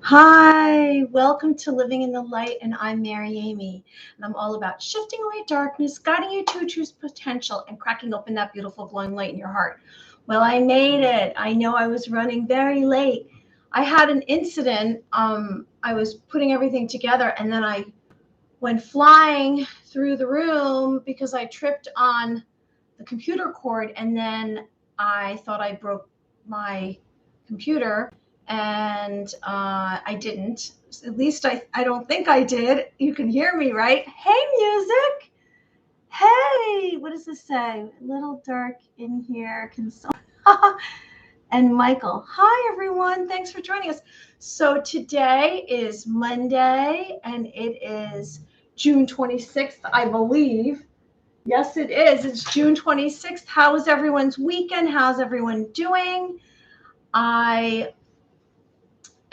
Hi, welcome to Living in the Light, and I'm Mary Amy, and I'm all about shifting away darkness, guiding you to a true potential, and cracking open that beautiful glowing light in your heart. Well, I made it. I know I was running very late. I had an incident. I was putting everything together, and then I went flying through the room because I tripped on the computer cord, and then I thought I broke my computer, and I didn't. At least I don't think I did. You can hear me, right? Hey, music. Hey, what does this say? A little dark in here. And Michael. Hi, everyone. Thanks for joining us. So today is Monday, and it is June 26th, I believe. Yes, it is. It's June 26th. How was everyone's weekend? How's everyone doing? I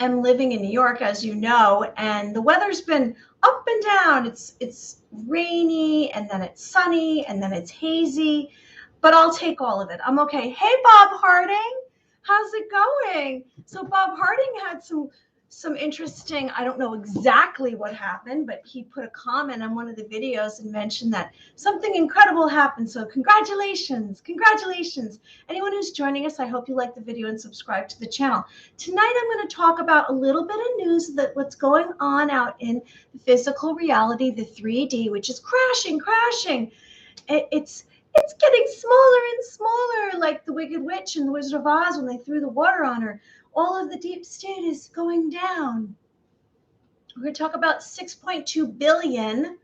am living in New York, as you know, and the weather's been up and down. It's rainy, and then it's sunny, and then it's hazy, but I'll take all of it. I'm okay. Hey, Bob Harding, how's it going? So Bob Harding had some interesting, I don't know exactly what happened, but he put a comment on one of the videos and mentioned that something incredible happened. So congratulations, congratulations. Anyone who's joining us, I hope you like the video and subscribe to the channel. Tonight, I'm going to talk about a little bit of news that what's going on out in the physical reality, the 3D, which is crashing. It's getting smaller and smaller, like the Wicked Witch in the Wizard of Oz when they threw the water on her. All of the deep state is going down. We're going to talk about 6.2 billion.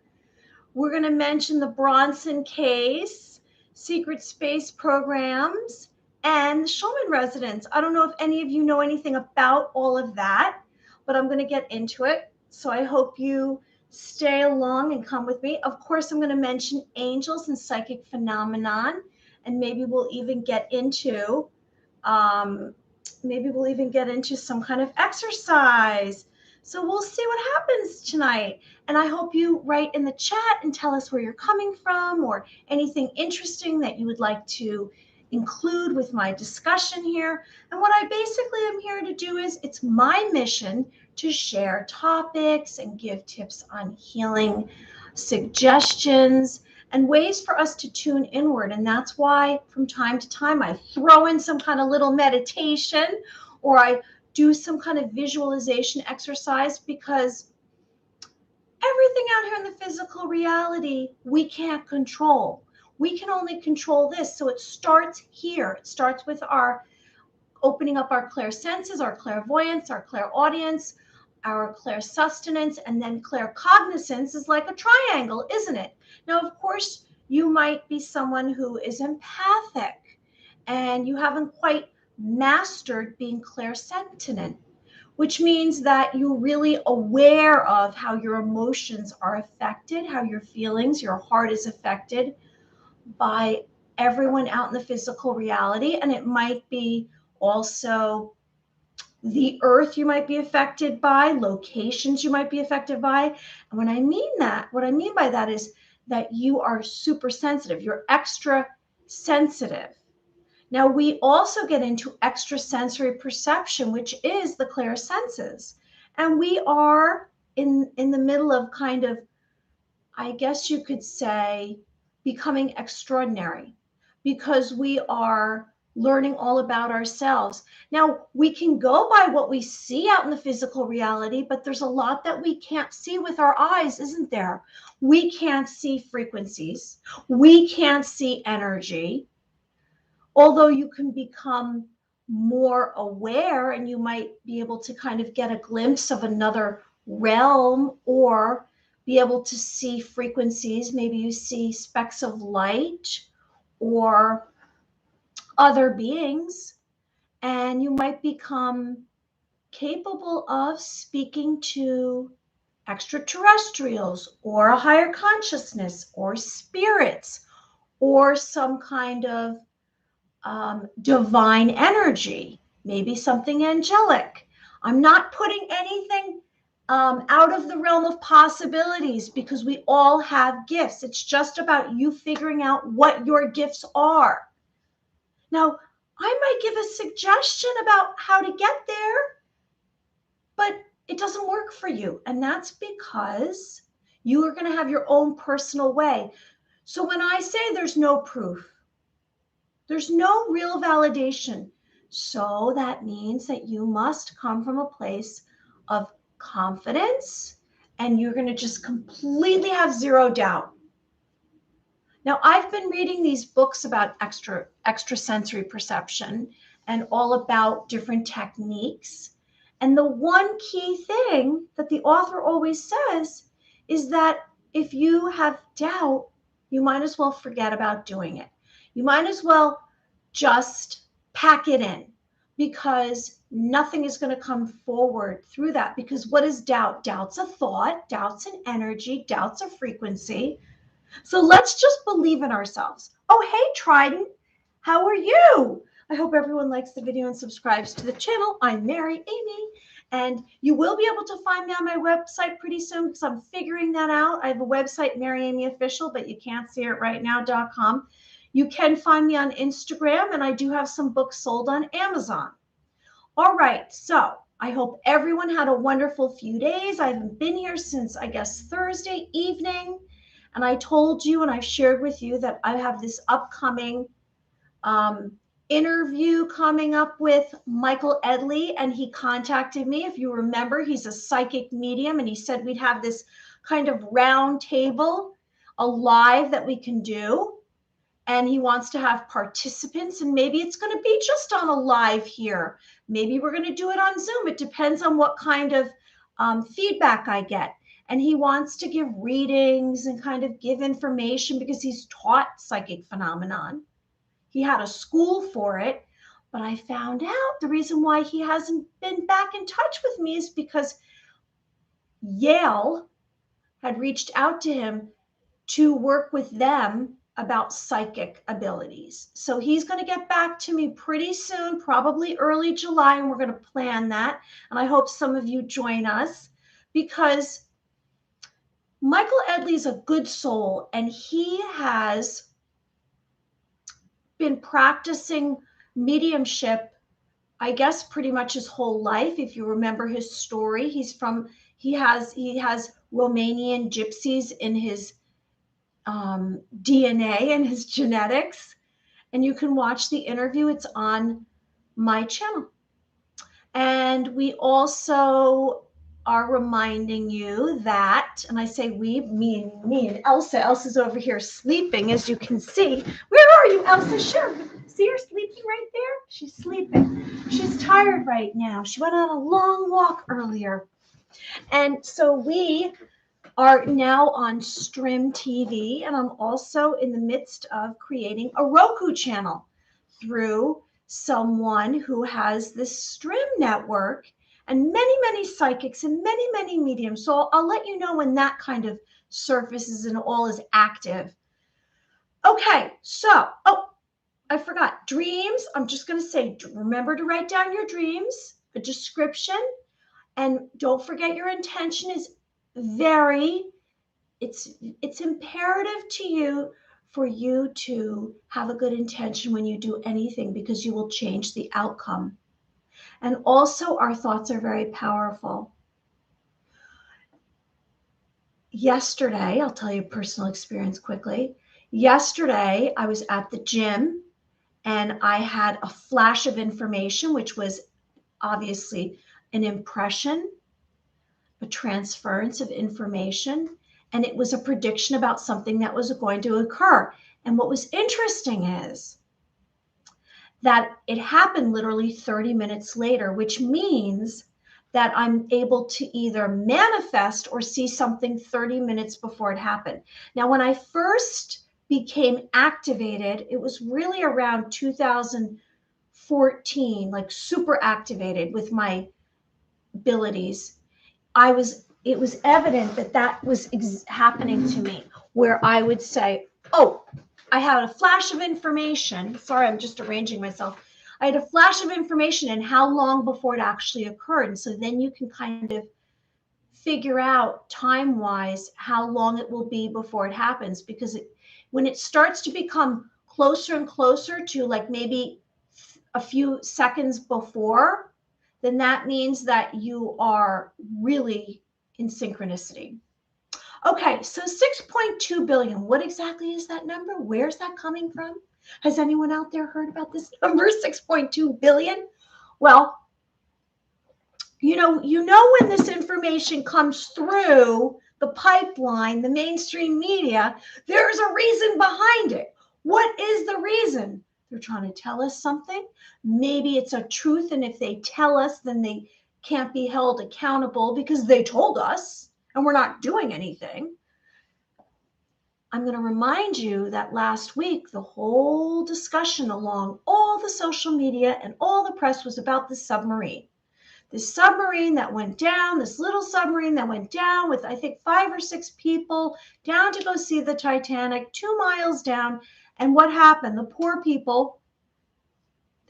We're going to mention the Brunson case, secret space programs, and the Schumann residence. I don't know if any of you know anything about all of that, but I'm going to get into it. So I hope you stay along and come with me. Of course, I'm going to mention angels and psychic phenomenon, and maybe we'll even get into some kind of exercise. So we'll see what happens tonight. And I hope you write in the chat and tell us where you're coming from or anything interesting that you would like to include with my discussion here. And what I basically am here to do is, it's my mission to share topics and give tips on healing, suggestions, and ways for us to tune inward. And that's why from time to time I throw in some kind of little meditation, or I do some kind of visualization exercise, because everything out here in the physical reality we can't control. We can only control this. So it starts here. It starts with our opening up our clairsenses, our clairvoyance, our clairaudience, our clairsustenance, and then claircognizance is like a triangle, isn't it? Now, of course, you might be someone who is empathic and you haven't quite mastered being clairsentient, which means that you're really aware of how your emotions are affected, how your feelings, your heart is affected by everyone out in the physical reality. And it might be also the earth you might be affected by, locations you might be affected by. And what I mean by that is that you are super sensitive, you're extra sensitive. Now, we also get into extrasensory perception, which is the clairsenses. And we are in the middle of kind of, I guess you could say, becoming extraordinary, because we are learning all about ourselves. Now, we can go by what we see out in the physical reality, but there's a lot that we can't see with our eyes, isn't there? We can't see frequencies. We can't see energy. Although you can become more aware and you might be able to kind of get a glimpse of another realm, or be able to see frequencies. Maybe you see specks of light or other beings, and you might become capable of speaking to extraterrestrials or a higher consciousness or spirits or some kind of divine energy, maybe something angelic. I'm not putting anything out of the realm of possibilities, because we all have gifts. It's just about you figuring out what your gifts are. Now, I might give a suggestion about how to get there, but it doesn't work for you. And that's because you are going to have your own personal way. So when I say there's no proof, there's no real validation. So that means that you must come from a place of confidence and you're going to just completely have zero doubt. Now, I've been reading these books about extrasensory perception and all about different techniques. And the one key thing that the author always says is that if you have doubt, you might as well forget about doing it. You might as well just pack it in because nothing is going to come forward through that. Because what is doubt? Doubt's a thought, doubt's an energy, doubt's a frequency. So let's just believe in ourselves. Oh, hey, Trident, how are you? I hope everyone likes the video and subscribes to the channel. I'm Mary Amy, and you will be able to find me on my website pretty soon because I'm figuring that out. I have a website, Mary Amy Official, but you can't see it right now.com. You can find me on Instagram, and I do have some books sold on Amazon. All right, so I hope everyone had a wonderful few days. I haven't been here since, I guess, Thursday evening. And I told you and I've shared with you that I have this upcoming interview coming up with Michael Edley. And he contacted me. If you remember, he's a psychic medium. And he said we'd have this kind of round table, a live that we can do. And he wants to have participants. And maybe it's going to be just on a live here. Maybe we're going to do it on Zoom. It depends on what kind of feedback I get. And he wants to give readings and kind of give information because he's taught psychic phenomenon. He had a school for it. But I found out the reason why he hasn't been back in touch with me is because Yale had reached out to him to work with them about psychic abilities. So he's going to get back to me pretty soon, probably early July, and we're going to plan that. And I hope some of you join us because Michael Edley is a good soul, and he has been practicing mediumship, I guess, pretty much his whole life. If you remember his story, he has Romanian gypsies in his DNA and his genetics. And you can watch the interview. It's on my channel. And we also are reminding you that, and I say we, me and Elsa. Elsa's over here sleeping, as you can see. Where are you, Elsa? Sure. See her sleeping right there? She's sleeping. She's tired right now. She went on a long walk earlier. And so we are now on Stream TV, and I'm also in the midst of creating a Roku channel through someone who has this Stream network and many psychics and many mediums. So I'll let you know when that kind of surfaces and all is active. Okay, so, oh, I forgot. Dreams, I'm just going to say, remember to write down your dreams, a description, and don't forget your intention is it's imperative to you for you to have a good intention when you do anything because you will change the outcome. And also our thoughts are very powerful. Yesterday, I'll tell you a personal experience quickly. Yesterday, I was at the gym and I had a flash of information, which was obviously an impression, a transference of information, and it was a prediction about something that was going to occur. And what was interesting is that it happened literally 30 minutes later, which means that I'm able to either manifest or see something 30 minutes before it happened. Now, when I first became activated, it was really around 2014, like super activated with my abilities. It was evident that was happening to me, where I would say, oh, I had a flash of information. Sorry, I'm just arranging myself. I had a flash of information and how long before it actually occurred. And so then you can kind of figure out time-wise how long it will be before it happens, because when it starts to become closer and closer to like maybe a few seconds before, then that means that you are really in synchronicity. Okay, so 6.2 billion. What exactly is that number? Where's that coming from? Has anyone out there heard about this number, 6.2 billion? Well, you know when this information comes through the pipeline, the mainstream media, there's a reason behind it. What is the reason? They're trying to tell us something. Maybe it's a truth, and if they tell us, then they can't be held accountable because they told us and we're not doing anything. I'm going to remind you that last week, the whole discussion along all the social media and all the press was about the submarine. This submarine that went down, this little submarine that went down with, I think, 5 or 6 people down to go see the Titanic, 2 miles down. And what happened? The poor people,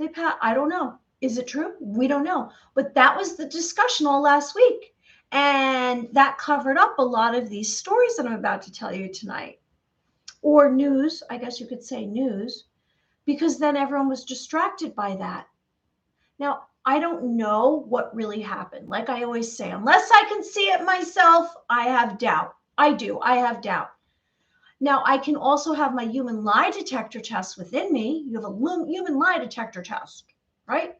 I don't know. Is it true? We don't know. But that was the discussion all last week. And that covered up a lot of these stories that I'm about to tell you tonight. Or news, I guess you could say news, because then everyone was distracted by that. Now, I don't know what really happened. Like I always say, unless I can see it myself, I have doubt. I have doubt. Now, I can also have my human lie detector test within me. You have a human lie detector test, right?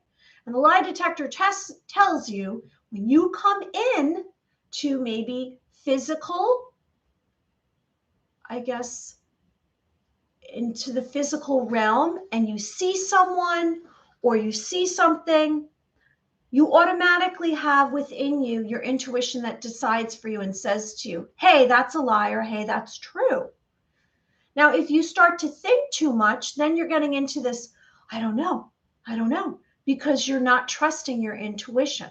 And the lie detector test tells you when you come in to maybe physical, I guess, into the physical realm, and you see someone or you see something, you automatically have within you your intuition that decides for you and says to you, hey, that's a lie, or hey, that's true. Now, if you start to think too much, then you're getting into this, I don't know, because you're not trusting your intuition.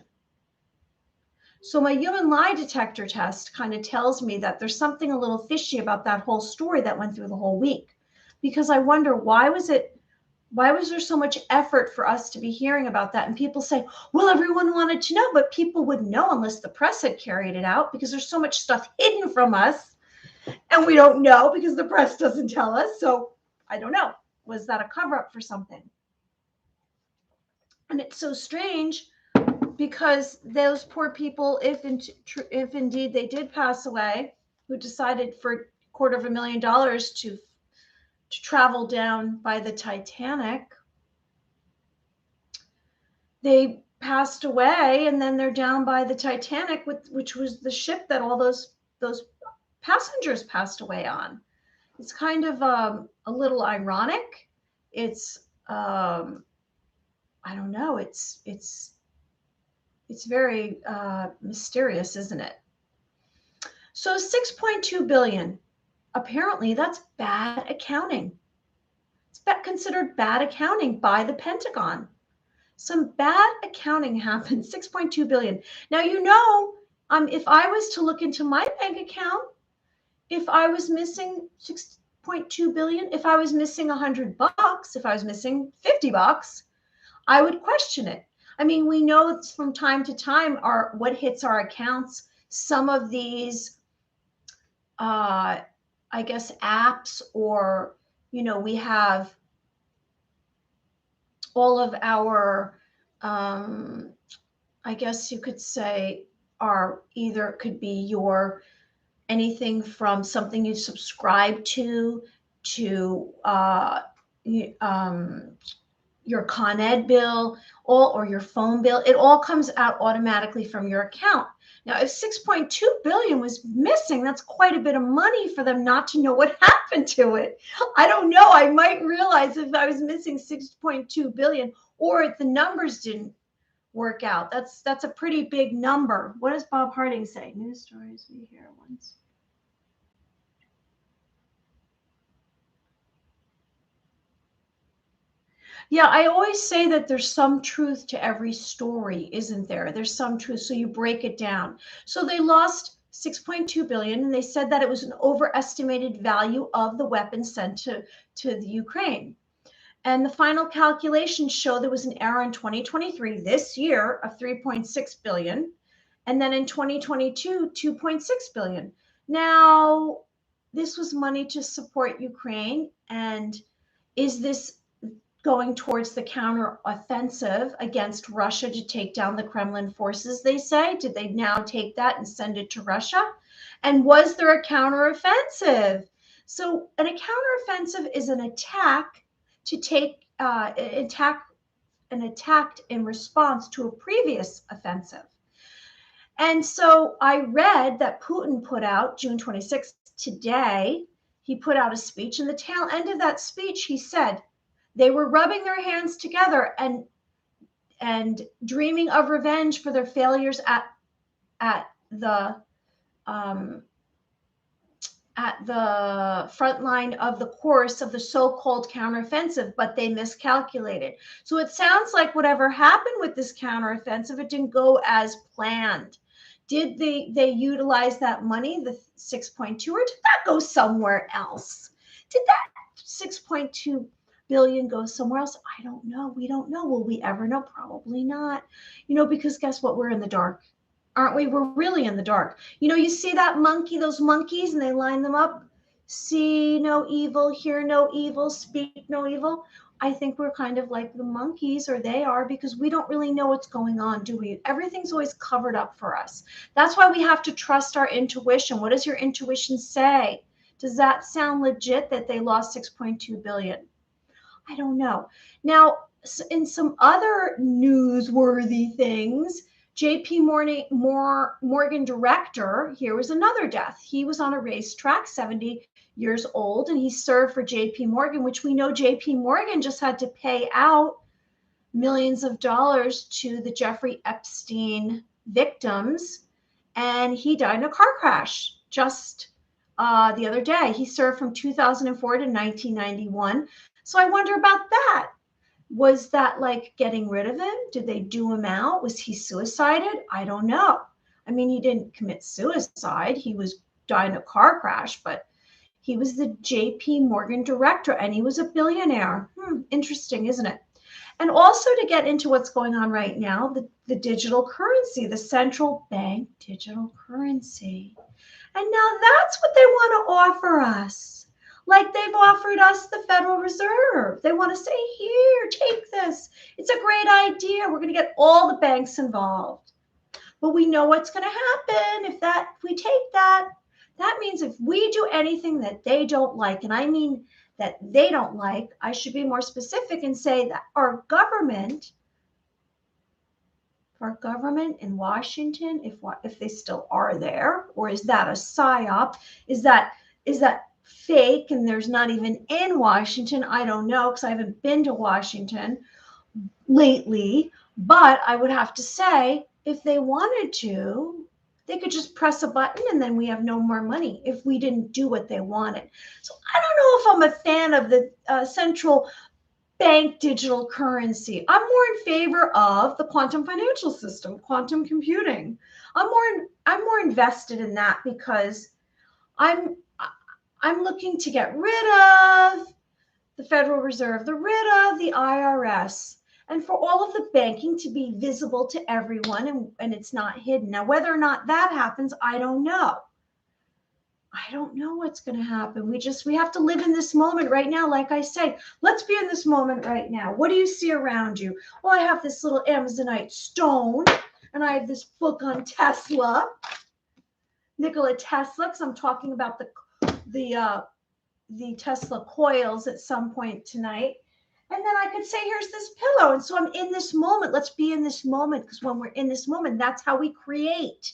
So my human lie detector test kind of tells me that there's something a little fishy about that whole story that went through the whole week, because I wonder, why was there so much effort for us to be hearing about that? And people say, well, everyone wanted to know, but people wouldn't know unless the press had carried it out, because there's so much stuff hidden from us and we don't know because the press doesn't tell us. So I don't know. Was that a cover up for something? And it's so strange because those poor people, if indeed they did pass away, who decided for $250,000 to travel down by the Titanic, they passed away, and then they're down by the Titanic, which was the ship that all those passengers passed away on. It's kind of a little ironic. It's I don't know. It's very mysterious, isn't it? So 6.2 billion. Apparently, that's bad accounting. It's considered bad accounting by the Pentagon. Some bad accounting happened. 6.2 billion. Now, if I was to look into my bank account, if I was missing 6.2 billion, if I was missing $100, if I was missing $50, I would question it. I mean, we know it's from time to time what hits our accounts. Some of these, I guess, apps, or we have all of our, I guess you could say, are either could be your anything from something you subscribe to your Con Ed bill, or your phone bill. It all comes out automatically from your account. Now, if 6.2 billion was missing, that's quite a bit of money for them not to know what happened to it. I don't know. I might realize if I was missing 6.2 billion, or if the numbers didn't work out. That's a pretty big number. What does Bob Harding say? News stories we hear once. Yeah, I always say that there's some truth to every story, isn't there? There's some truth. So you break it down. So they lost 6.2 billion, and they said that it was an overestimated value of the weapons sent to the Ukraine. And the final calculations show there was an error in 2023, this year, of 3.6 billion. And then in 2022, 2.6 billion. Now, this was money to support Ukraine. And is this going towards the counteroffensive against Russia to take down the Kremlin forces, they say. Did they now take that and send it to Russia? And was there a counteroffensive? So a counteroffensive is an attack to take an attack in response to a previous offensive. And so I read that Putin put out June 26th, today, he put out a speech. And the tail end of that speech, he said they were rubbing their hands together and dreaming of revenge for their failures at the front line of the course of the so-called counteroffensive, but they miscalculated. So it sounds like whatever happened with this counteroffensive, it didn't go as planned. Did they utilize that money, the 6.2, or did that go somewhere else? Did that 6.2 billion go somewhere else? I don't know. We don't know. Will we ever know? Probably not. Because guess what? We're in the dark. Aren't we? We're really in the dark. You see that monkey, those monkeys, and they line them up. See no evil, hear no evil, speak no evil. I think we're kind of like the monkeys, or they are, because we don't really know what's going on, do we? Everything's always covered up for us. That's why we have to trust our intuition. What does your intuition say? Does that sound legit that they lost 6.2 billion? I don't know. Now, in some other newsworthy things, JP Morgan director, here was another death. He was on a racetrack, 70 years old, and he served for JP Morgan, which we know JP Morgan just had to pay out millions of dollars to the Jeffrey Epstein victims, and he died in a car crash just the other day. He served from 2004 to 1991. So I wonder about that. Was that like getting rid of him? Did they do him out? Was he suicided? I don't know. I mean, he didn't commit suicide. He was died in a car crash, but he was the JP Morgan director and he was a billionaire. Interesting, isn't it? And also to get into what's going on right now, the digital currency, the central bank digital currency. And now that's what they want to offer us. Like they've offered us the Federal Reserve. They want to say, here, take this. It's a great idea. We're going to get all the banks involved. But we know what's going to happen if we take that. That means if we do anything that they don't like, and I mean that they don't like, I should be more specific and say that our government in Washington, if they still are there, or is that a psyop? Is that fake and there's not even in Washington? I don't know, because I haven't been to Washington lately. But I would have to say, if they wanted to, they could just press a button and then we have no more money if we didn't do what they wanted. So I don't know if I'm a fan of the central bank digital currency. I'm more in favor of the quantum financial system, quantum computing. I'm more invested in that because I'm looking to get rid of the Federal Reserve, rid of the IRS, and for all of the banking to be visible to everyone and it's not hidden. Now, whether or not that happens, I don't know. I don't know what's going to happen. We have to live in this moment right now. Like I say, let's be in this moment right now. What do you see around you? Well, I have this little Amazonite stone, and I have this book on Tesla, Nikola Tesla, because I'm talking about the Tesla coils at some point tonight. And then I could say, here's this pillow. And so I'm in this moment. Let's be in this moment, because when we're in this moment, that's how we create.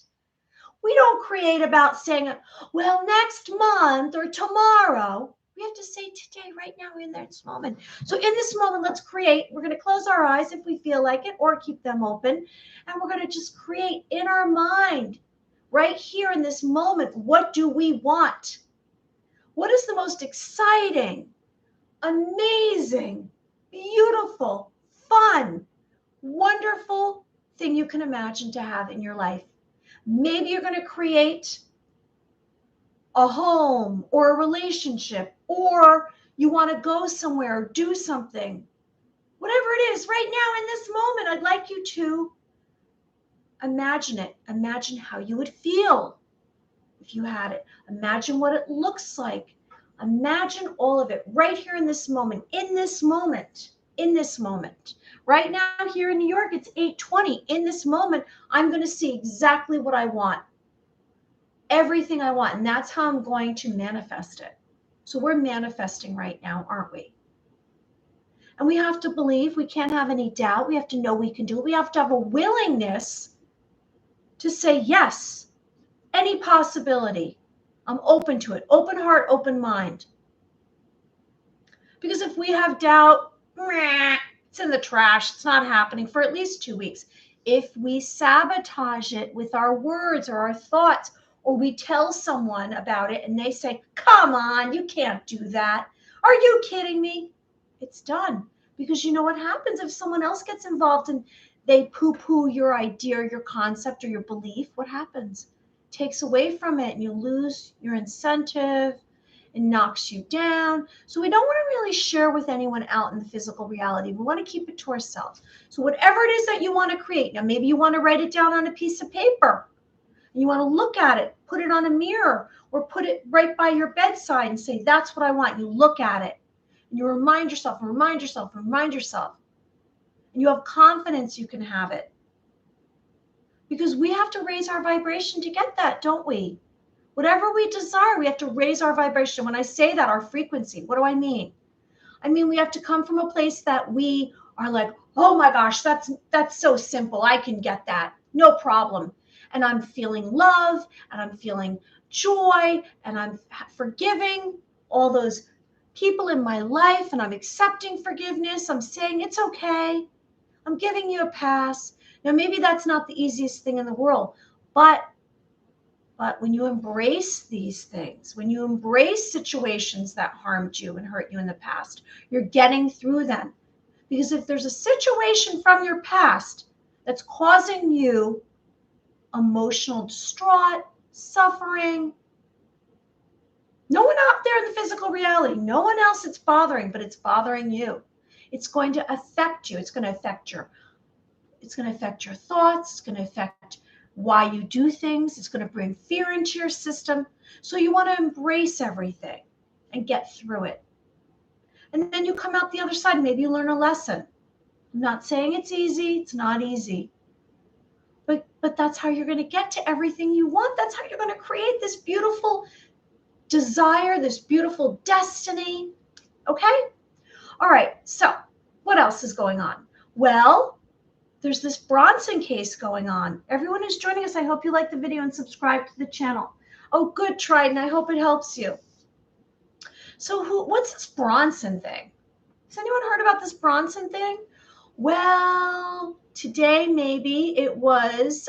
We don't create about saying, well, next month or tomorrow. We have to say today, right now, in this moment. So in this moment, let's create. We're going to close our eyes if we feel like it, or keep them open. And we're going to just create in our mind, right here in this moment. What do we want? What is the most exciting, amazing, beautiful, fun, wonderful thing you can imagine to have in your life? Maybe you're going to create a home or a relationship, or you want to go somewhere or do something. Whatever it is, right now in this moment, I'd like you to imagine it. Imagine how you would feel if you had it. Imagine what it looks like. Imagine all of it right here in this moment. In this moment. in this moment. Right now here in New York, it's 8:20. In this moment, I'm going to see exactly what I want, everything I want, and that's how I'm going to manifest it. So we're manifesting right now, aren't we? And we have to believe, we can't have any doubt. We have to know we can do it. We have to have a willingness to say yes, any possibility. I'm open to it. Open heart, open mind. Because if we have doubt, it's in the trash. It's not happening for at least 2 weeks. If we sabotage it with our words or our thoughts, or we tell someone about it and they say, come on, you can't do that. Are you kidding me? It's done. Because you know what happens if someone else gets involved and they poo-poo your idea, or your concept, or your belief? What happens? It takes away from it, and you lose your incentive. It knocks you down. So we don't want to really share with anyone out in the physical reality. We want to keep it to ourselves. So whatever it is that you want to create, now maybe you want to write it down on a piece of paper. And you want to look at it, put it on a mirror, or put it right by your bedside and say, that's what I want. You look at it and you remind yourself and remind yourself and remind yourself. And you have confidence you can have it. Because we have to raise our vibration to get that, don't we? Whatever we desire, we have to raise our vibration. When I say that, our frequency, what do I mean? I mean, we have to come from a place that we are like, oh my gosh, that's so simple. I can get that. No problem. And I'm feeling love, and I'm feeling joy, and I'm forgiving all those people in my life, and I'm accepting forgiveness. I'm saying it's okay. I'm giving you a pass. Now, maybe that's not the easiest thing in the world, but when you embrace these things, when you embrace situations that harmed you and hurt you in the past, you're getting through them. Because if there's a situation from your past that's causing you emotional distraught, suffering, no one out there in the physical reality, no one else it's bothering, but it's bothering you. It's going to affect you. It's going to affect your thoughts. It's going to affect why you do things. It's going to bring fear into your system. So you want to embrace everything and get through it. And then you come out the other side. Maybe you learn a lesson. I'm not saying it's easy. It's not easy. But that's how you're going to get to everything you want. That's how you're going to create this beautiful desire, this beautiful destiny. Okay? All right. So what else is going on? Well, there's this Brunson case going on. Everyone who's joining us, I hope you like the video and subscribe to the channel. Oh, good, Trident. I hope it helps you. So what's this Brunson thing? Has anyone heard about this Brunson thing? Well, today maybe it was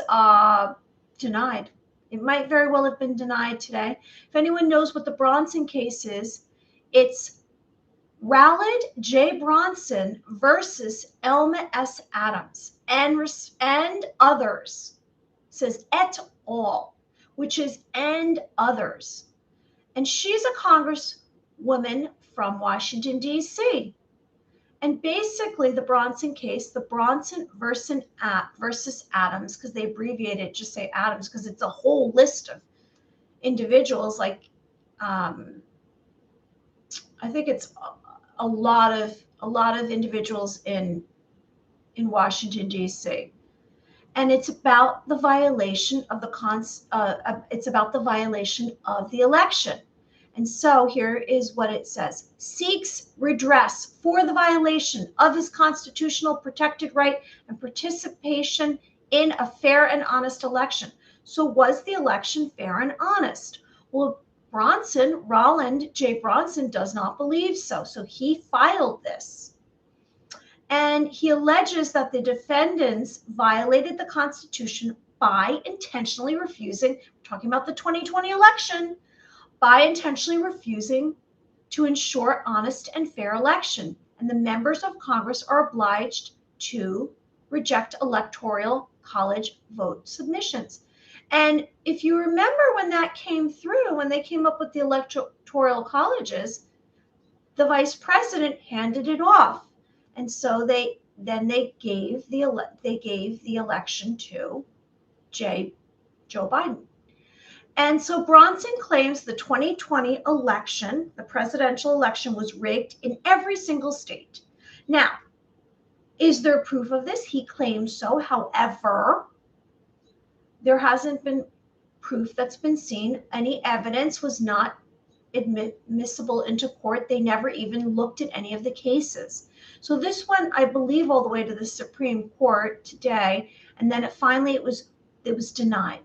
denied. It might very well have been denied today. If anyone knows what the Brunson case is, it's Raled J. Brunson versus Elma S. Adams and others. It says et al., which is and others. And she's a congresswoman from Washington, D.C. And basically the Brunson case, the Brunson versus Adams, because they abbreviate it, just say Adams, because it's a whole list of individuals. Like, I think it's a lot of individuals in Washington, D.C. And it's about the violation of it's about the violation of the election. And so here is what it says: seeks redress for the violation of his constitutional protected right and participation in a fair and honest election. So was the election fair and honest? Well, Raled J. Brunson does not believe so. So he filed this. And he alleges that the defendants violated the Constitution by intentionally refusing, we're talking about the 2020 election, by intentionally refusing to ensure honest and fair election. And the members of Congress are obliged to reject electoral college vote submissions. And if you remember when that came through, when they came up with the electoral colleges, the vice president handed it off. And so they gave the election to Joe Biden. And so Brunson claims the 2020 election, the presidential election, was rigged in every single state. Now, Is there proof of this? He claims so. However, there hasn't been proof that's been seen. Any evidence was not admissible into court. They never even looked at any of the cases. So this one, I believe, all the way to the Supreme Court today, and then it was denied.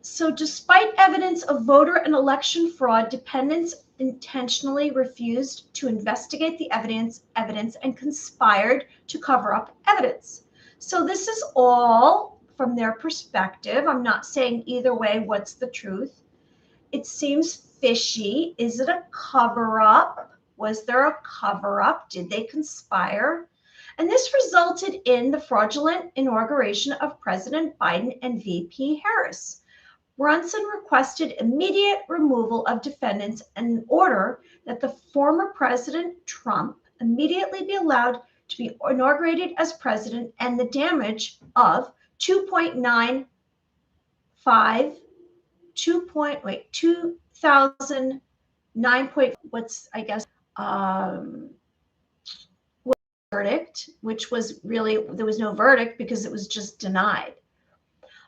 So despite evidence of voter and election fraud, defendants intentionally refused to investigate the evidence and conspired to cover up evidence. So this is all from their perspective. I'm not saying either way what's the truth. It seems fishy. Is it a cover-up? Was there a cover-up? Did they conspire? And this resulted in the fraudulent inauguration of President Biden and VP Harris. Brunson requested immediate removal of defendants in order that the former President Trump immediately be allowed to be inaugurated as president, and the damage of 2009 verdict, which was really, there was no verdict because it was just denied.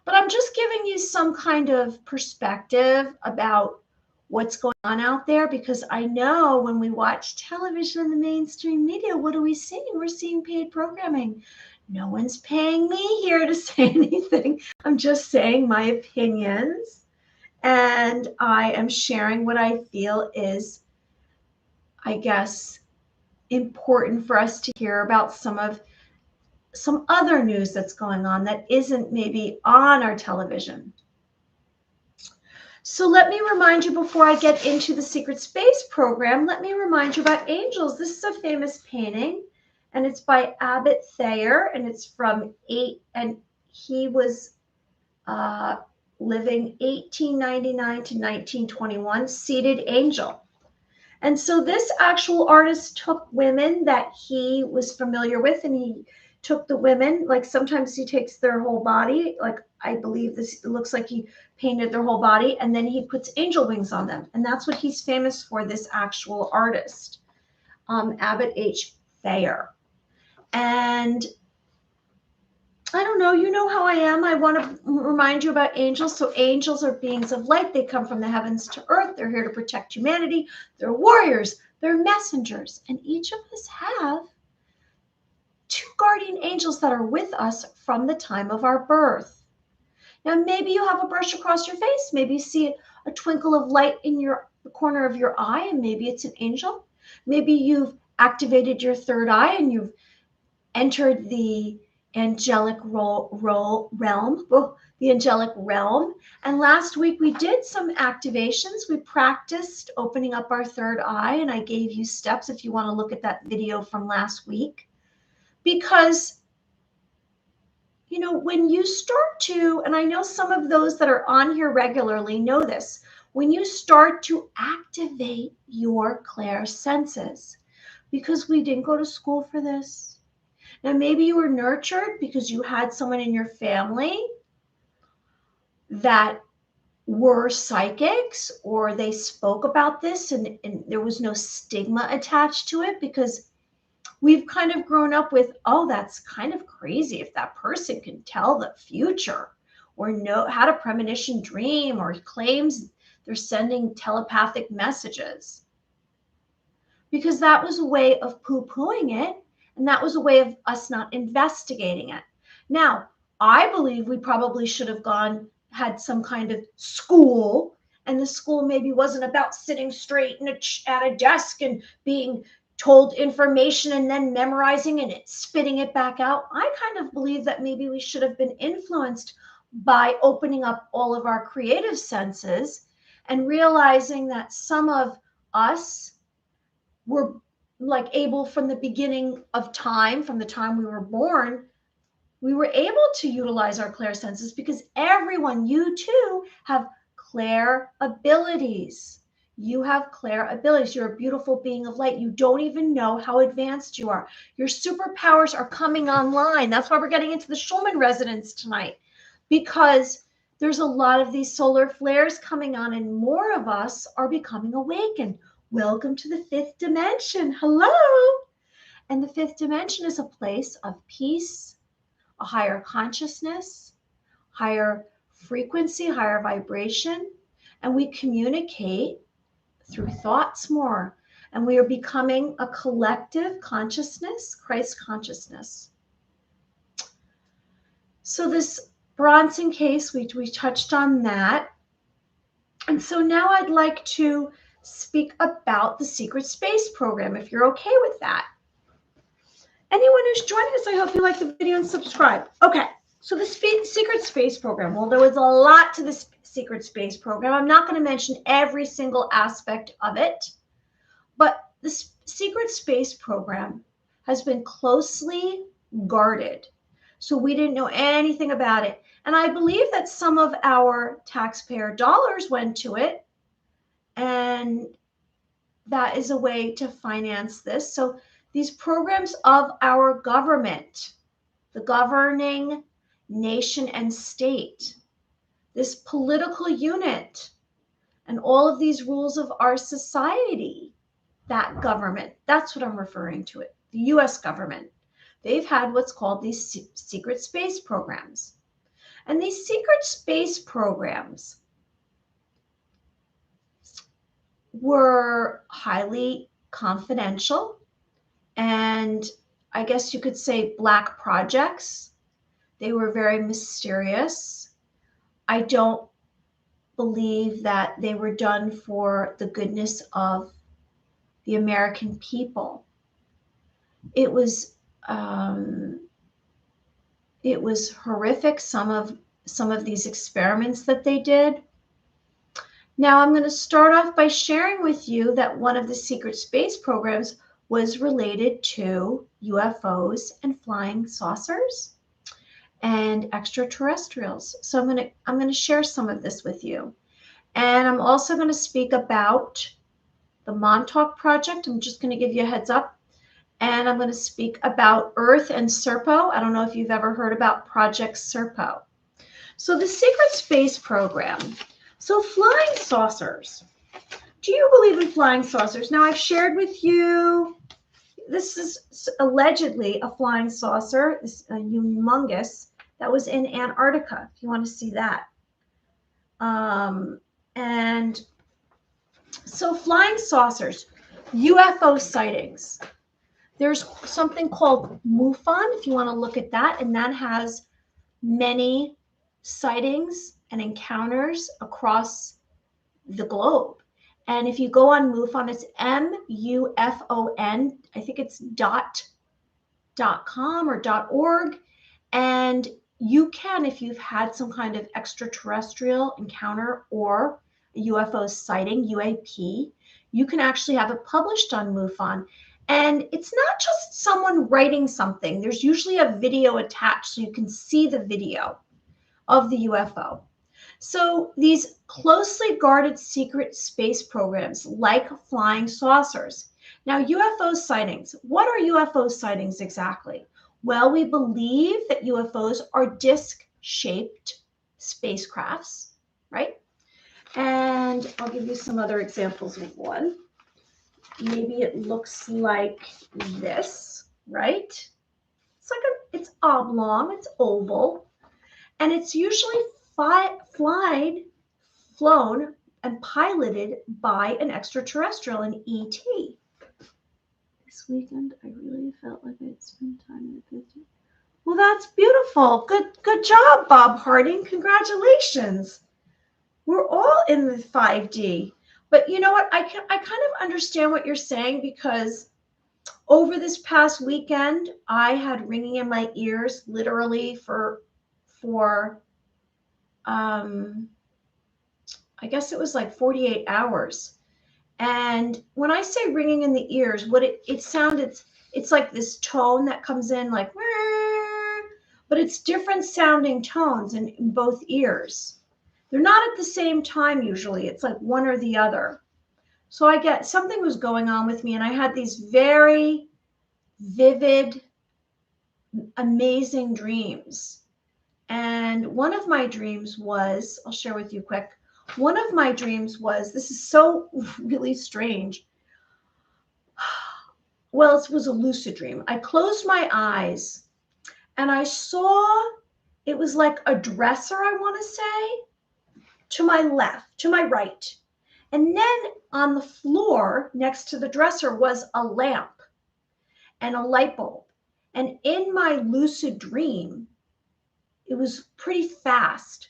But I'm just giving you some kind of perspective about what's going on out there, because I know when we watch television in the mainstream media, what are we seeing? We're seeing paid programming. No one's paying me here to say anything. I'm just saying my opinions, and I am sharing what I feel is, I guess, important for us to hear about some other news that's going on that isn't maybe on our television. So let me remind you, before I get into the Secret Space program, let me remind you about angels. This is a famous painting, and it's by Abbott Thayer, and it's from he was living 1899 to 1921, Seated Angel. And so this actual artist took women that he was familiar with, and he took the women, like sometimes he takes their whole body, like I believe this, it looks like he painted their whole body, and then he puts angel wings on them. And that's what he's famous for, this actual artist, Abbott H. Thayer. And I don't know, you know how I am. I want to remind you about angels. So angels are beings of light. They come from the heavens to earth. They're here to protect humanity. They're warriors. They're messengers. And each of us have two guardian angels that are with us from the time of our birth. Now, maybe you have a brush across your face. Maybe you see a twinkle of light in the corner of your eye, and maybe it's an angel. Maybe you've activated your third eye and you've entered the angelic realm, the angelic realm. And last week we did some activations. We practiced opening up our third eye, and I gave you steps if you want to look at that video from last week. Because, you know, when you start to, and I know some of those that are on here regularly know this, when you start to activate your clairsenses, because we didn't go to school for this. Now, maybe you were nurtured because you had someone in your family that were psychics, or they spoke about this and there was no stigma attached to it, because we've kind of grown up with, oh, that's kind of crazy if that person can tell the future or had a premonition dream or claims they're sending telepathic messages. Because that was a way of poo-pooing it, and that was a way of us not investigating it. Now, I believe we probably should have had some kind of school, and the school maybe wasn't about sitting straight at a desk and being told information and then memorizing and spitting it back out. I kind of believe that maybe we should have been influenced by opening up all of our creative senses and realizing that some of us were like able from the beginning of time, from the time we were born, we were able to utilize our clairsenses, because everyone, you too, have clair abilities. You have clair abilities. You're a beautiful being of light. You don't even know how advanced you are. Your superpowers are coming online. That's why we're getting into the Schumann resonance tonight, because there's a lot of these solar flares coming on, and more of us are becoming awakened. Welcome to the fifth dimension. Hello. And the fifth dimension is a place of peace, a higher consciousness, higher frequency, higher vibration. And we communicate through thoughts more. And we are becoming a collective consciousness, Christ consciousness. So this Brunson case, we touched on that. And so now I'd like to speak about the Secret Space program, if you're okay with that. Anyone who's joining us, I hope you like the video and subscribe. Okay, so the Secret Space program. Well, there was a lot to the Secret Space program. I'm not going to mention every single aspect of it, but the Secret Space program has been closely guarded. So we didn't know anything about it. And I believe that some of our taxpayer dollars went to it. And that is a way to finance this. So these programs of our government, the governing nation and state, this political unit, and all of these rules of our society, that government, that's what I'm referring to it, the US government. They've had what's called these secret space programs. And these secret space programs were highly confidential, and I guess you could say black projects. They were very mysterious. I don't believe that they were done for the goodness of the American people. It was horrific, some of these experiments that they did. Now I'm going to start off by sharing with you that one of the secret space programs was related to UFOs and flying saucers and extraterrestrials. So I'm going to share some of this with you. And I'm also going to speak about the Montauk Project. I'm just going to give you a heads up. And I'm going to speak about Earth and Serpo. I don't know if you've ever heard about Project Serpo. So the secret space program. So flying saucers. Do you believe in flying saucers? Now I've shared with you, this is allegedly a flying saucer, this humongous, that was in Antarctica, if you want to see that. And so flying saucers, UFO sightings. There's something called MUFON, if you want to look at that, and that has many sightings and encounters across the globe. And if you go on MUFON, it's MUFON. I think it's .com or .org. And you can, if you've had some kind of extraterrestrial encounter or a UFO sighting, UAP, you can actually have it published on MUFON. And it's not just someone writing something. There's usually a video attached so you can see the video of the UFO. So these closely guarded secret space programs like flying saucers. Now, UFO sightings. What are UFO sightings exactly? Well, we believe that UFOs are disc-shaped spacecrafts, right? And I'll give you some other examples of one. Maybe it looks like this, right? It's oblong, it's oval, and it's usually flown and piloted by an extraterrestrial, an ET. This weekend, I really felt like I'd spent time in the picture. Well, that's beautiful. Good job, Bob Harding. Congratulations. We're all in the 5D. But you know what? I kind of understand what you're saying, because over this past weekend, I had ringing in my ears literally for I guess it was like 48 hours. And when I say ringing in the ears, what it sounded, it's like this tone that comes in like, but it's different sounding tones in both ears. They're not at the same time usually. It's like one or the other. So I get something was going on with me, and I had these very vivid, amazing dreams. And one of my dreams was, I'll share with you quick. One of my dreams was, this is so really strange. well, it was a lucid dream. I closed my eyes and I saw it was like a dresser, I want to say, to my left, to my right. And then on the floor next to the dresser was a lamp and a light bulb. And in my lucid dream, it was pretty fast.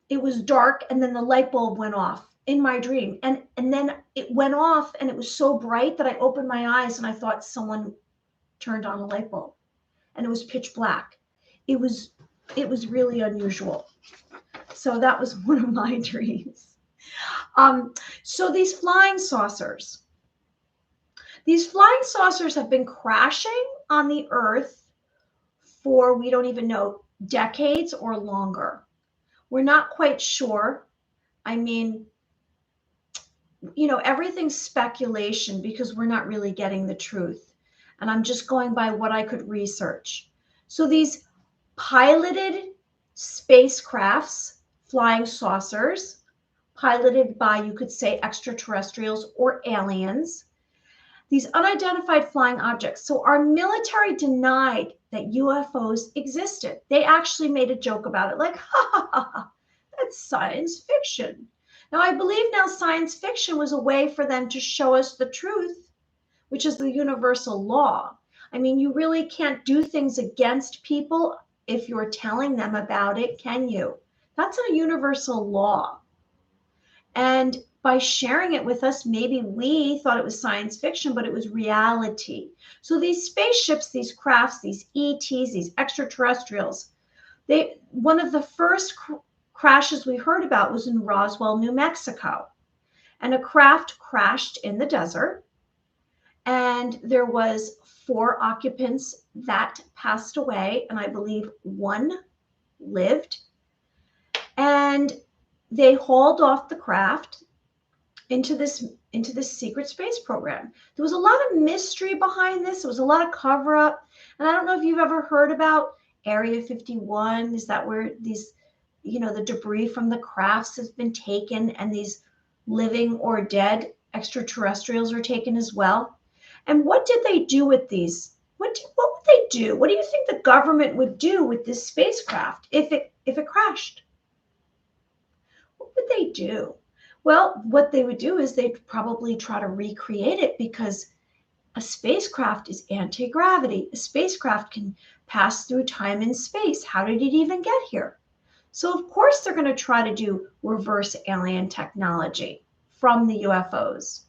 It was dark and then the light bulb went off in my dream. And then it went off and it was so bright that I opened my eyes and I thought someone turned on a light bulb and it was pitch black. It was really unusual. So that was one of my dreams. So these flying saucers have been crashing on the earth for, we don't even know, decades or longer. We're not quite sure. I mean, everything's speculation because we're not really getting the truth. And I'm just going by what I could research. So these piloted spacecrafts, flying saucers, piloted by, you could say, extraterrestrials or aliens, these unidentified flying objects. So our military denied that UFOs existed. They actually made a joke about it, like, ha ha ha, ha, that's science fiction. Now, I believe now science fiction was a way for them to show us the truth, which is the universal law. I mean, you really can't do things against people if you're telling them about it, can you? That's a universal law. And by sharing it with us, maybe we thought it was science fiction, but it was reality. So these spaceships, these crafts, these ETs, these extraterrestrials, one of the first crashes we heard about was in Roswell, New Mexico. And a craft crashed in the desert. And there was 4 occupants that passed away, and I believe 1 lived. And they hauled off the craft into this secret space program. There was a lot of mystery behind this. There was a lot of cover up. And I don't know if you've ever heard about Area 51. Is that where these, the debris from the crafts has been taken and these living or dead extraterrestrials are taken as well? And what did they do with these? What would they do? What do you think the government would do with this spacecraft if it crashed? What would they do? Well, what they would do is they'd probably try to recreate it, because a spacecraft is anti-gravity. A spacecraft can pass through time and space. How did it even get here? So of course they're going to try to do reverse alien technology from the UFOs.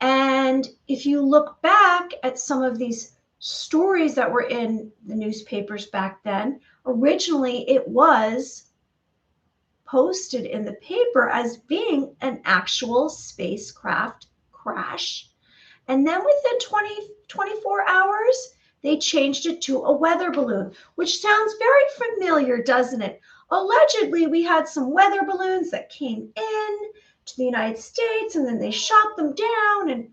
And if you look back at some of these stories that were in the newspapers back then, originally it was posted in the paper as being an actual spacecraft crash. And then within 24 hours, they changed it to a weather balloon, which sounds very familiar, doesn't it? Allegedly, we had some weather balloons that came in to the United States and then they shot them down.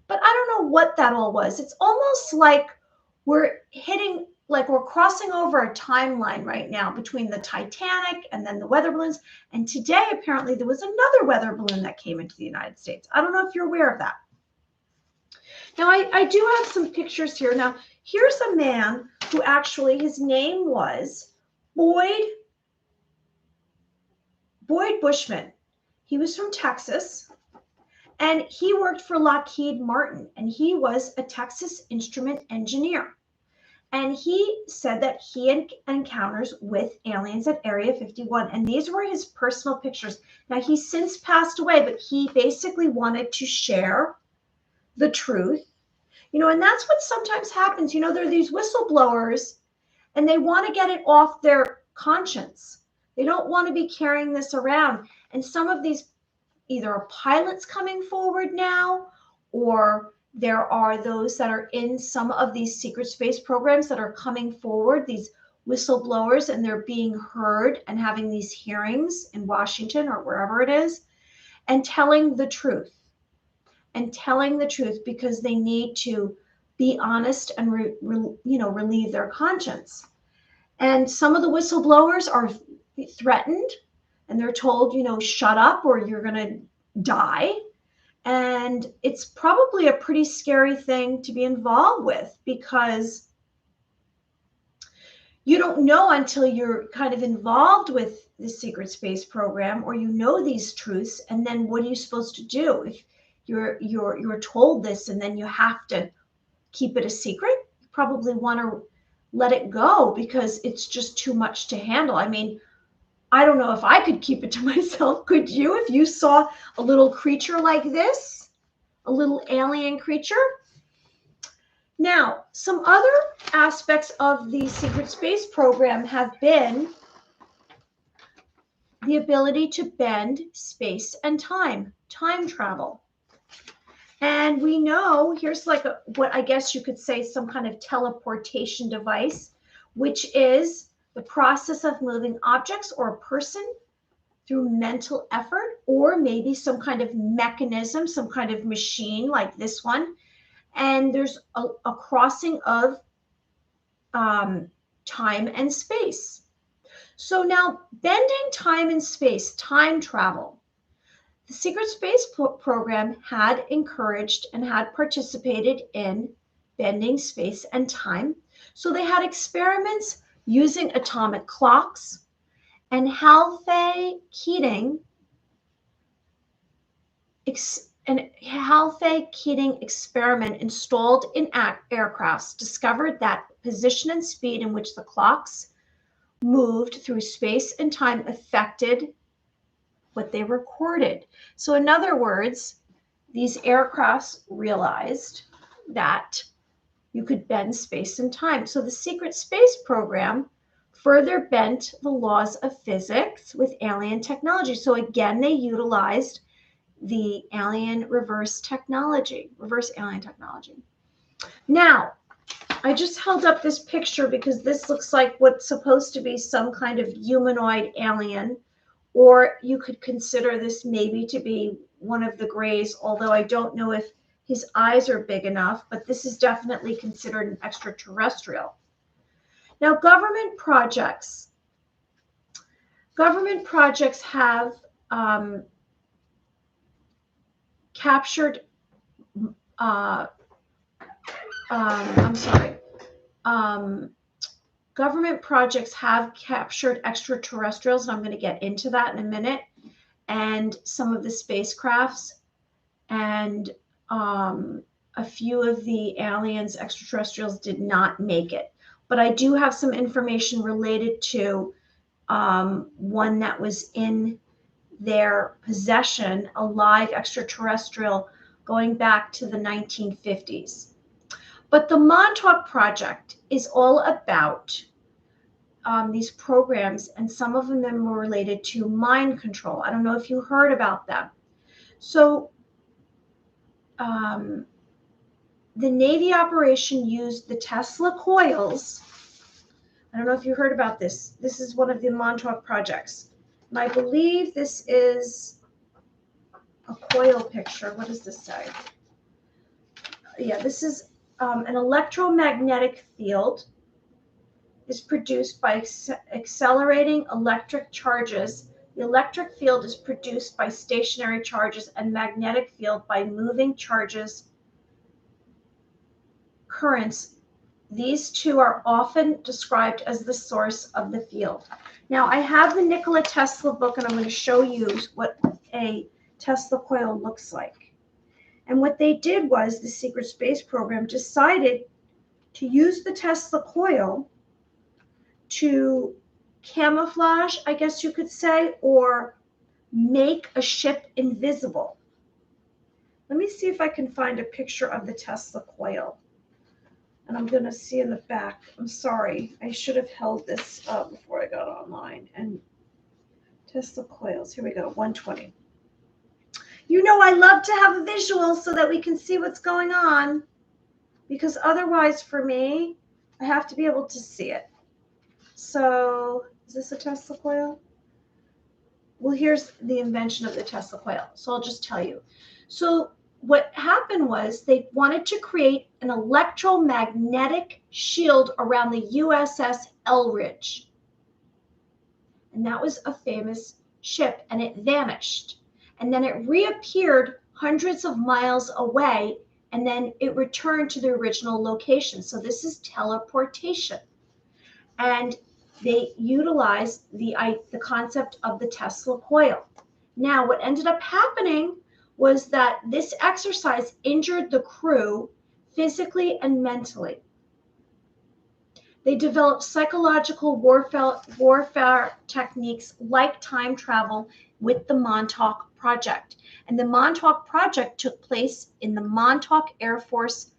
But I don't know what that all was. It's almost like we're crossing over a timeline right now between the Titanic and then the weather balloons. And today, apparently, there was another weather balloon that came into the United States. I don't know if you're aware of that. Now, I do have some pictures here. Now, here's a man who actually, his name was Boyd Bushman. He was from Texas, and he worked for Lockheed Martin, and he was a Texas Instrument engineer. And he said that he had encounters with aliens at Area 51. And these were his personal pictures. Now, he's since passed away, but he basically wanted to share the truth. And that's what sometimes happens. There are these whistleblowers, and they want to get it off their conscience. They don't want to be carrying this around. And some of these, either are pilots coming forward now, or there are those that are in some of these secret space programs that are coming forward, these whistleblowers, and they're being heard and having these hearings in Washington or wherever it is, and telling the truth. Because they need to be honest and relieve their conscience. And some of the whistleblowers are threatened, and they're told, shut up or you're going to die. And it's probably a pretty scary thing to be involved with, because you don't know until you're kind of involved with the secret space program, or you know these truths, and then what are you supposed to do if you're told this and then you have to keep it a secret? You probably want to let it go because it's just too much to handle. I mean, I don't know if I could keep it to myself. Could you, if you saw a little creature like this, a little alien creature? Now, some other aspects of the secret space program have been the ability to bend space and time travel. And we know, here's like what I guess you could say some kind of teleportation device, which is the process of moving objects or a person through mental effort, or maybe some kind of mechanism, some kind of machine like this one. And there's a crossing of time and space. So now, bending time and space, time travel. The secret space program had encouraged and had participated in bending space and time. So they had experiments using atomic clocks, and Hal Keating experiment installed in aircrafts discovered that position and speed in which the clocks moved through space and time affected what they recorded. So in other words, these aircrafts realized that you could bend space and time. So the secret space program further bent the laws of physics with alien technology. So again, they utilized the reverse alien technology. Now, I just held up this picture because this looks like what's supposed to be some kind of humanoid alien, or you could consider this maybe to be one of the Greys, although I don't know if his eyes are big enough, but this is definitely considered an extraterrestrial. Now, government projects have captured government projects have captured extraterrestrials, and I'm going to get into that in a minute, and some of the spacecrafts, and a few of the extraterrestrials did not make it. But I do have some information related to one that was in their possession, a live extraterrestrial going back to the 1950s. But the Montauk Project is all about these programs, and some of them were related to mind control. I don't know if you heard about them. So the Navy operation used the Tesla coils. I don't know if you heard about this. This is one of the Montauk projects. And I believe this is a coil picture. What does this say? Yeah, this is an electromagnetic field is produced by accelerating electric charges. The electric field is produced by stationary charges, and magnetic field by moving charges, currents. These two are often described as the source of the field. Now, I have the Nikola Tesla book, and I'm going to show you what a Tesla coil looks like. And what they did was the secret space program decided to use the Tesla coil to camouflage, I guess you could say, or make a ship invisible. Let me see if I can find a picture of the Tesla coil. And I'm going to see in the back. I'm sorry. I should have held this up before I got online. And Tesla coils. Here we go. 120. You know, I love to have a visual so that we can see what's going on. Because otherwise, for me, I have to be able to see it. So, is this a Tesla coil? Well, here's the invention of the Tesla coil. So I'll just tell you. So what happened was they wanted to create an electromagnetic shield around the USS Eldridge. And that was a famous ship, and it vanished. And then it reappeared hundreds of miles away, and then it returned to the original location. So this is teleportation. And they utilized the concept of the Tesla coil. Now, what ended up happening was that this exercise injured the crew physically and mentally. They developed psychological warfare techniques like time travel with the Montauk Project. And the Montauk Project took place in the Montauk Air Force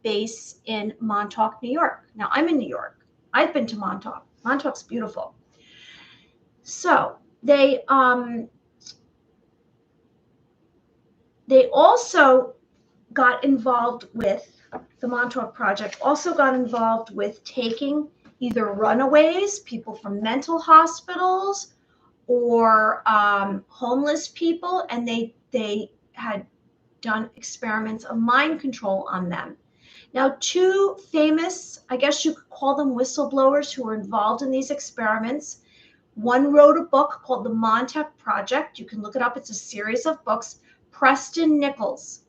Base in Montauk, New York. Now, I'm in New York. I've been to Montauk. Montauk's beautiful. So they also got involved with the Montauk Project, also got involved with taking either runaways, people from mental hospitals, or homeless people, and they had done experiments of mind control on them. Now, two famous, I guess you could call them whistleblowers who were involved in these experiments. One wrote a book called The Montauk Project. You can look it up. It's a series of books. Preston Nichols.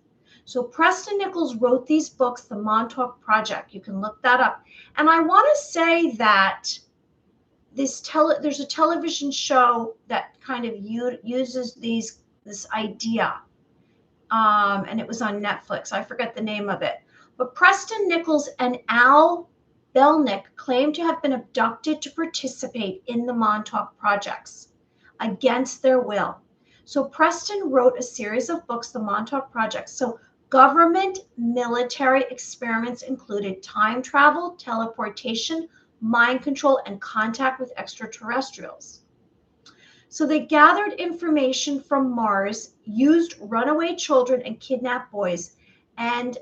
So Preston Nichols wrote these books, The Montauk Project. You can look that up. And I want to say that there's a television show that kind of uses this idea, and it was on Netflix. I forget the name of it. But Preston Nichols and Al Belnick claim to have been abducted to participate in the Montauk projects against their will. So Preston wrote a series of books, The Montauk Project. So government military experiments included time travel, teleportation, mind control, and contact with extraterrestrials. So they gathered information from Mars, used runaway children and kidnapped boys, and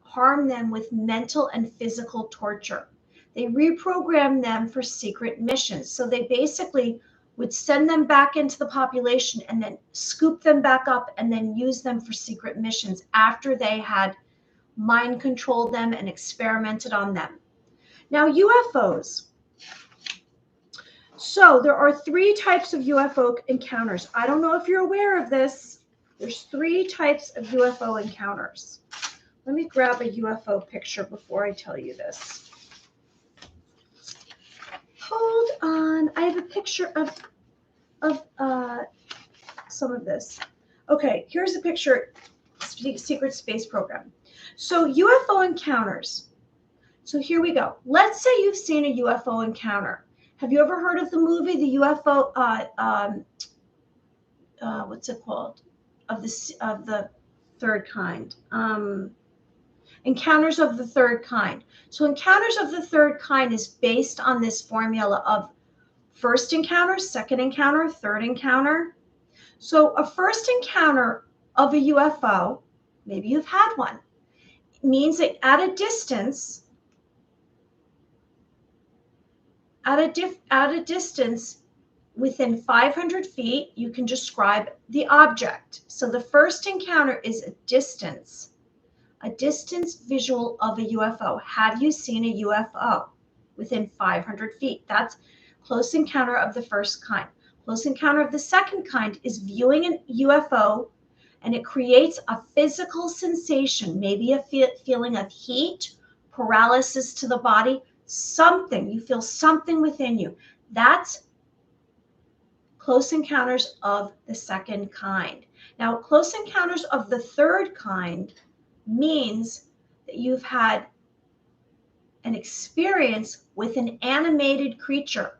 harmed them with mental and physical torture. They reprogrammed them for secret missions. So they basically would send them back into the population and then scoop them back up and then use them for secret missions after they had mind controlled them and experimented on them. Now, UFOs. So there are three types of UFO encounters. I don't know if you're aware of this. There's three types of UFO encounters. Let me grab a UFO picture before I tell you this. Hold on. I have a picture of some of this. Okay, here's a picture, Secret Space Program. So UFO encounters. So here we go. Let's say you've seen a UFO encounter. Have you ever heard of the movie, the UFO, what's it called? Of the third kind. Encounters of the Third Kind. So Encounters of the Third Kind is based on this formula of first encounter, second encounter, third encounter. So a first encounter of a UFO, maybe you've had one, means that at a distance, within 500 feet, you can describe the object. So the first encounter is a distance visual of a UFO. Have you seen a UFO within 500 feet? That's close encounter of the first kind. Close encounter of the second kind is viewing a UFO, and it creates a physical sensation, maybe a feeling of heat, paralysis to the body, something. You feel something within you. That's close encounters of the second kind. Now, close encounters of the third kind means that you've had an experience with an animated creature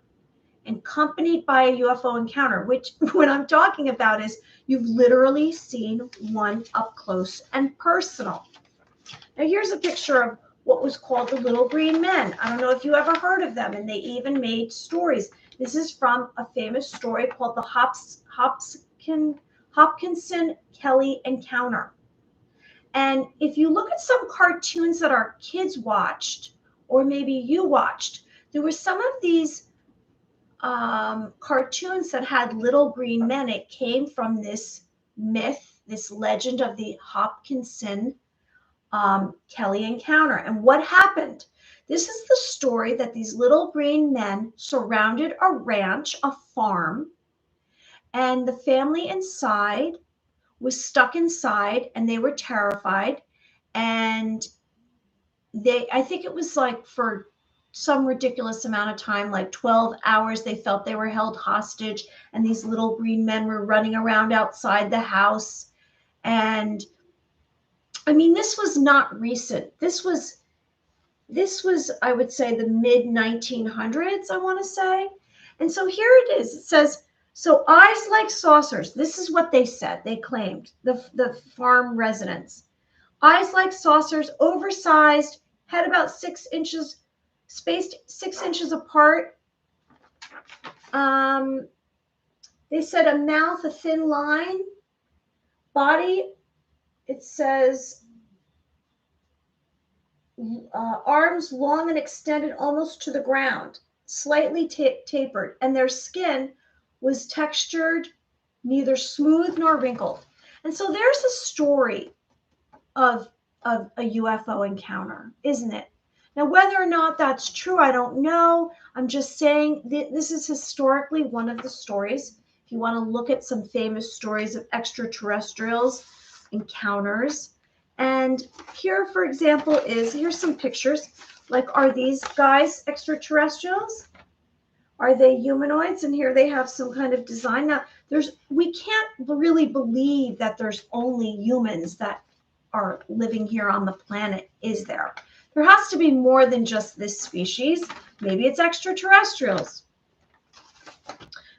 accompanied by a UFO encounter, which what I'm talking about is you've literally seen one up close and personal. Now, here's a picture of what was called the Little Green Men. I don't know if you ever heard of them, and they even made stories. This is from a famous story called the Hopkinson-Kelly Encounter. And if you look at some cartoons that our kids watched, or maybe you watched, there were some of these cartoons that had little green men. It came from this myth, this legend of the Hopkinson Kelly encounter. And what happened? This is the story that these little green men surrounded a ranch, a farm, and the family inside was stuck inside and they were terrified. And I think it was like for some ridiculous amount of time, like 12 hours, they felt they were held hostage. And these little green men were running around outside the house. And I mean, this was not recent. This was, I would say, the mid 1900s, I want to say. And so here it is. It says, so eyes like saucers. This is what they said. They claimed, the farm residents. Eyes like saucers, oversized, head about 6 inches, spaced 6 inches apart. They said a mouth, a thin line. Body, it says arms long and extended almost to the ground, slightly tapered, and their skin was textured, neither smooth nor wrinkled. And so there's a story of a UFO encounter, isn't it? Now, whether or not that's true, I don't know. I'm just saying this is historically one of the stories. If you want to look at some famous stories of extraterrestrials encounters. And here, for example, here's some pictures. Like, are these guys extraterrestrials? Are they humanoids? And here they have some kind of design. Now, we can't really believe that there's only humans that are living here on the planet, is there? There has to be more than just this species. Maybe it's extraterrestrials.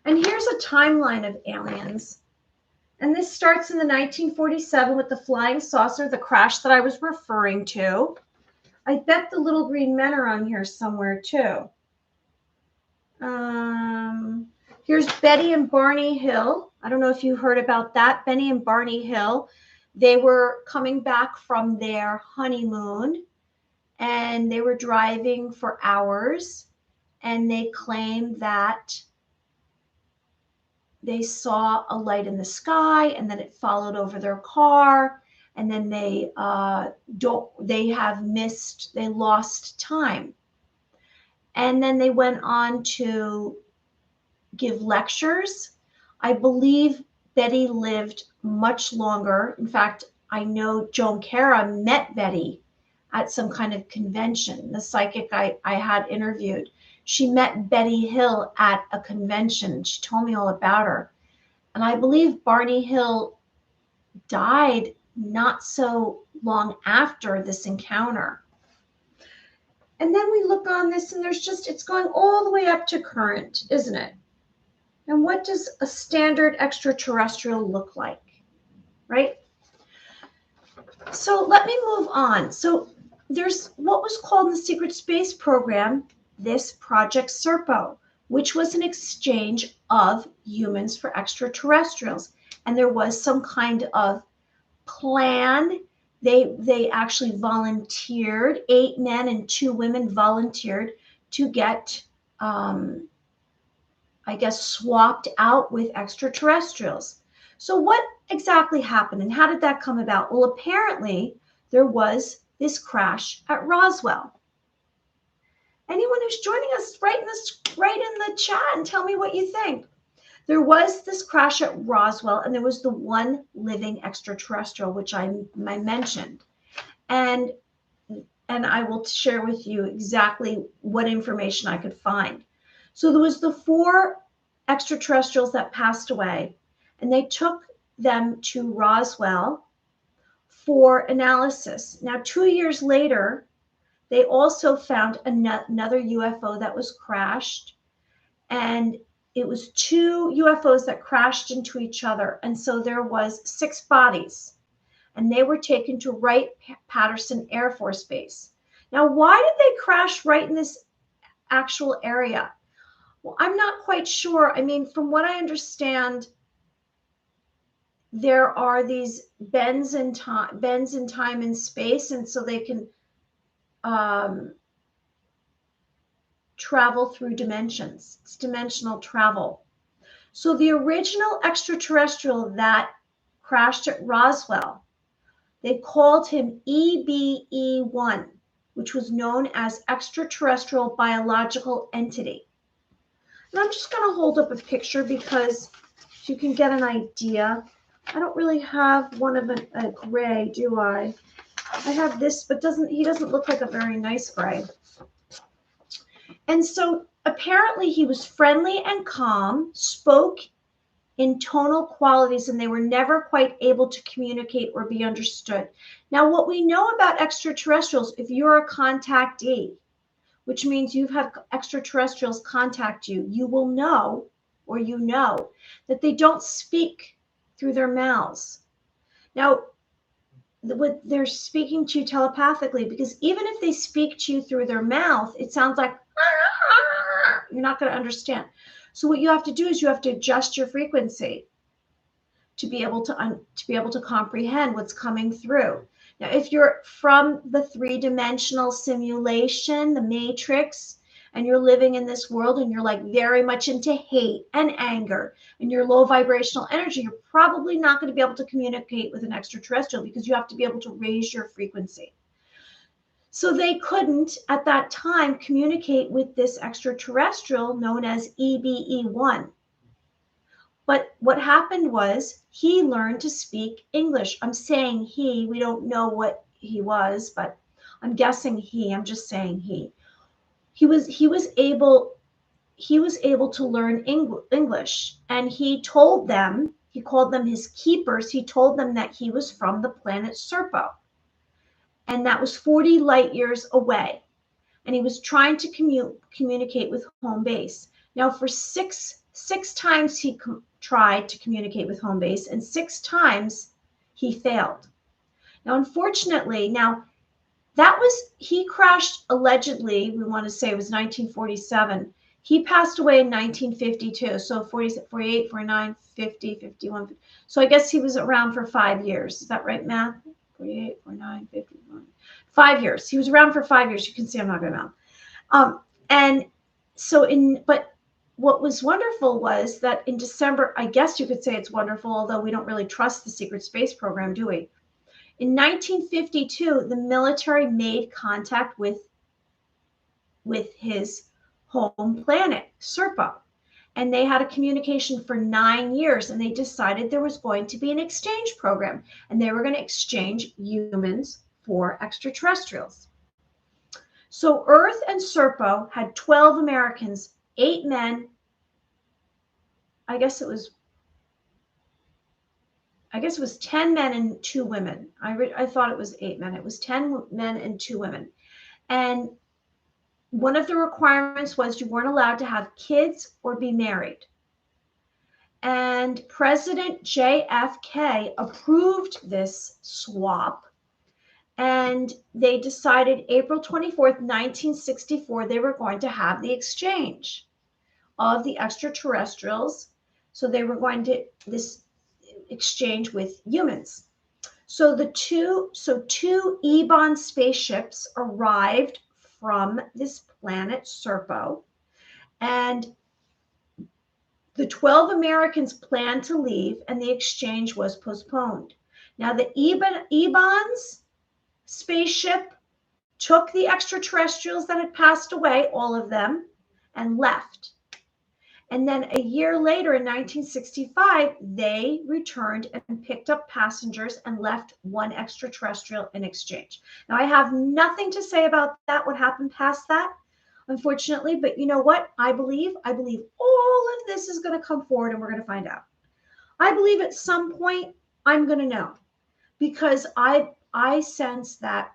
And here's a timeline of aliens. And this starts in the 1947 with the flying saucer, the crash that I was referring to. I bet the little green men are on here somewhere too. Here's Betty and Barney Hill. I don't know if you heard about that. Benny and Barney Hill. They were coming back from their honeymoon and they were driving for hours, and they claimed that they saw a light in the sky and then it followed over their car, and then they lost time. And then they went on to give lectures. I believe Betty lived much longer. In fact, I know Joan Cara met Betty at some kind of convention. The psychic I had interviewed, she met Betty Hill at a convention. She told me all about her. And I believe Barney Hill died not so long after this encounter. And then we look on this and it's going all the way up to current, isn't it? And what does a standard extraterrestrial look like, right? So let me move on. So there's what was called in the secret space program, this Project Serpo, which was an exchange of humans for extraterrestrials. And there was some kind of plan. They actually volunteered, 8 men and 2 women volunteered to get, I guess, swapped out with extraterrestrials. So what exactly happened and how did that come about? Well, apparently there was this crash at Roswell. Anyone who's joining us, write in the chat and tell me what you think. There was this crash at Roswell, and there was the one living extraterrestrial, which I mentioned. And I will share with you exactly what information I could find. So there was the 4 extraterrestrials that passed away, and they took them to Roswell for analysis. Now, 2 years later, they also found another UFO that was crashed, and it was 2 UFOs that crashed into each other. And so there was 6 bodies, and they were taken to Wright-Patterson Air Force Base. Now, why did they crash right in this actual area? Well, I'm not quite sure. I mean, from what I understand, there are these bends in time and space, and so they can travel through dimensions. It's dimensional travel. So the original extraterrestrial that crashed at Roswell, they called him EBE1, which was known as extraterrestrial biological entity. And I'm just going to hold up a picture because you can get an idea I don't really have one of a gray, do I? I have this, but he doesn't look like a very nice gray. And so apparently he was friendly and calm, spoke in tonal qualities, and they were never quite able to communicate or be understood. Now, what we know about extraterrestrials, if you're a contactee, which means you've had extraterrestrials contact you, you will know, or you know, that they don't speak through their mouths. Now, they're speaking to you telepathically, because even if they speak to you through their mouth, it sounds like you're not going to understand. So what you have to do is you have to adjust your frequency to be able to comprehend what's coming through. Now, if you're from the three-dimensional simulation, the matrix, and you're living in this world and you're like very much into hate and anger and you're low vibrational energy, you're probably not going to be able to communicate with an extraterrestrial, because you have to be able to raise your frequency. So they couldn't at that time communicate with this extraterrestrial known as EBE1. But what happened was he learned to speak English. I'm saying he, we don't know what he was, but I'm guessing I'm just saying he. He was able to learn English, and he called them his keepers. He told them that he was from the planet Serpo, and that was 40 light years away. And he was trying to communicate with home base. Now, for six times he tried to communicate with home base, and 6 times he failed. Now, unfortunately, he crashed allegedly, we want to say it was 1947. He passed away in 1952, so 48, 49, 50, 51. So I guess he was around for 5 years. Is that right, math? 48, 49, 51. 5 years. He was around for 5 years. You can see I'm not good at math. And so but what was wonderful was that in December, I guess you could say it's wonderful, although we don't really trust the secret space program, do we? In 1952, the military made contact with his home planet, Serpo. And they had a communication for 9 years, and they decided there was going to be an exchange program, and they were going to exchange humans for extraterrestrials. So Earth and Serpo had 12 Americans, 8 men. I guess it was 10 men and 2 women. I thought it was 8 men. It was 10 men and 2 women. And one of the requirements was you weren't allowed to have kids or be married. And President JFK approved this swap. And they decided April 24th, 1964, they were going to have the exchange of the extraterrestrials. So they were going to this exchange with humans. So two Ebon spaceships arrived from this planet Serpo, and the 12 Americans planned to leave, and the exchange was postponed. Now the Ebon's spaceship took the extraterrestrials that had passed away, all of them, and left. And then a year later, in 1965, they returned and picked up passengers and left one extraterrestrial in exchange. Now, I have nothing to say about that, what happened past that, unfortunately. But you know what? I believe all of this is going to come forward, and we're going to find out. I believe at some point I'm going to know, because I sense that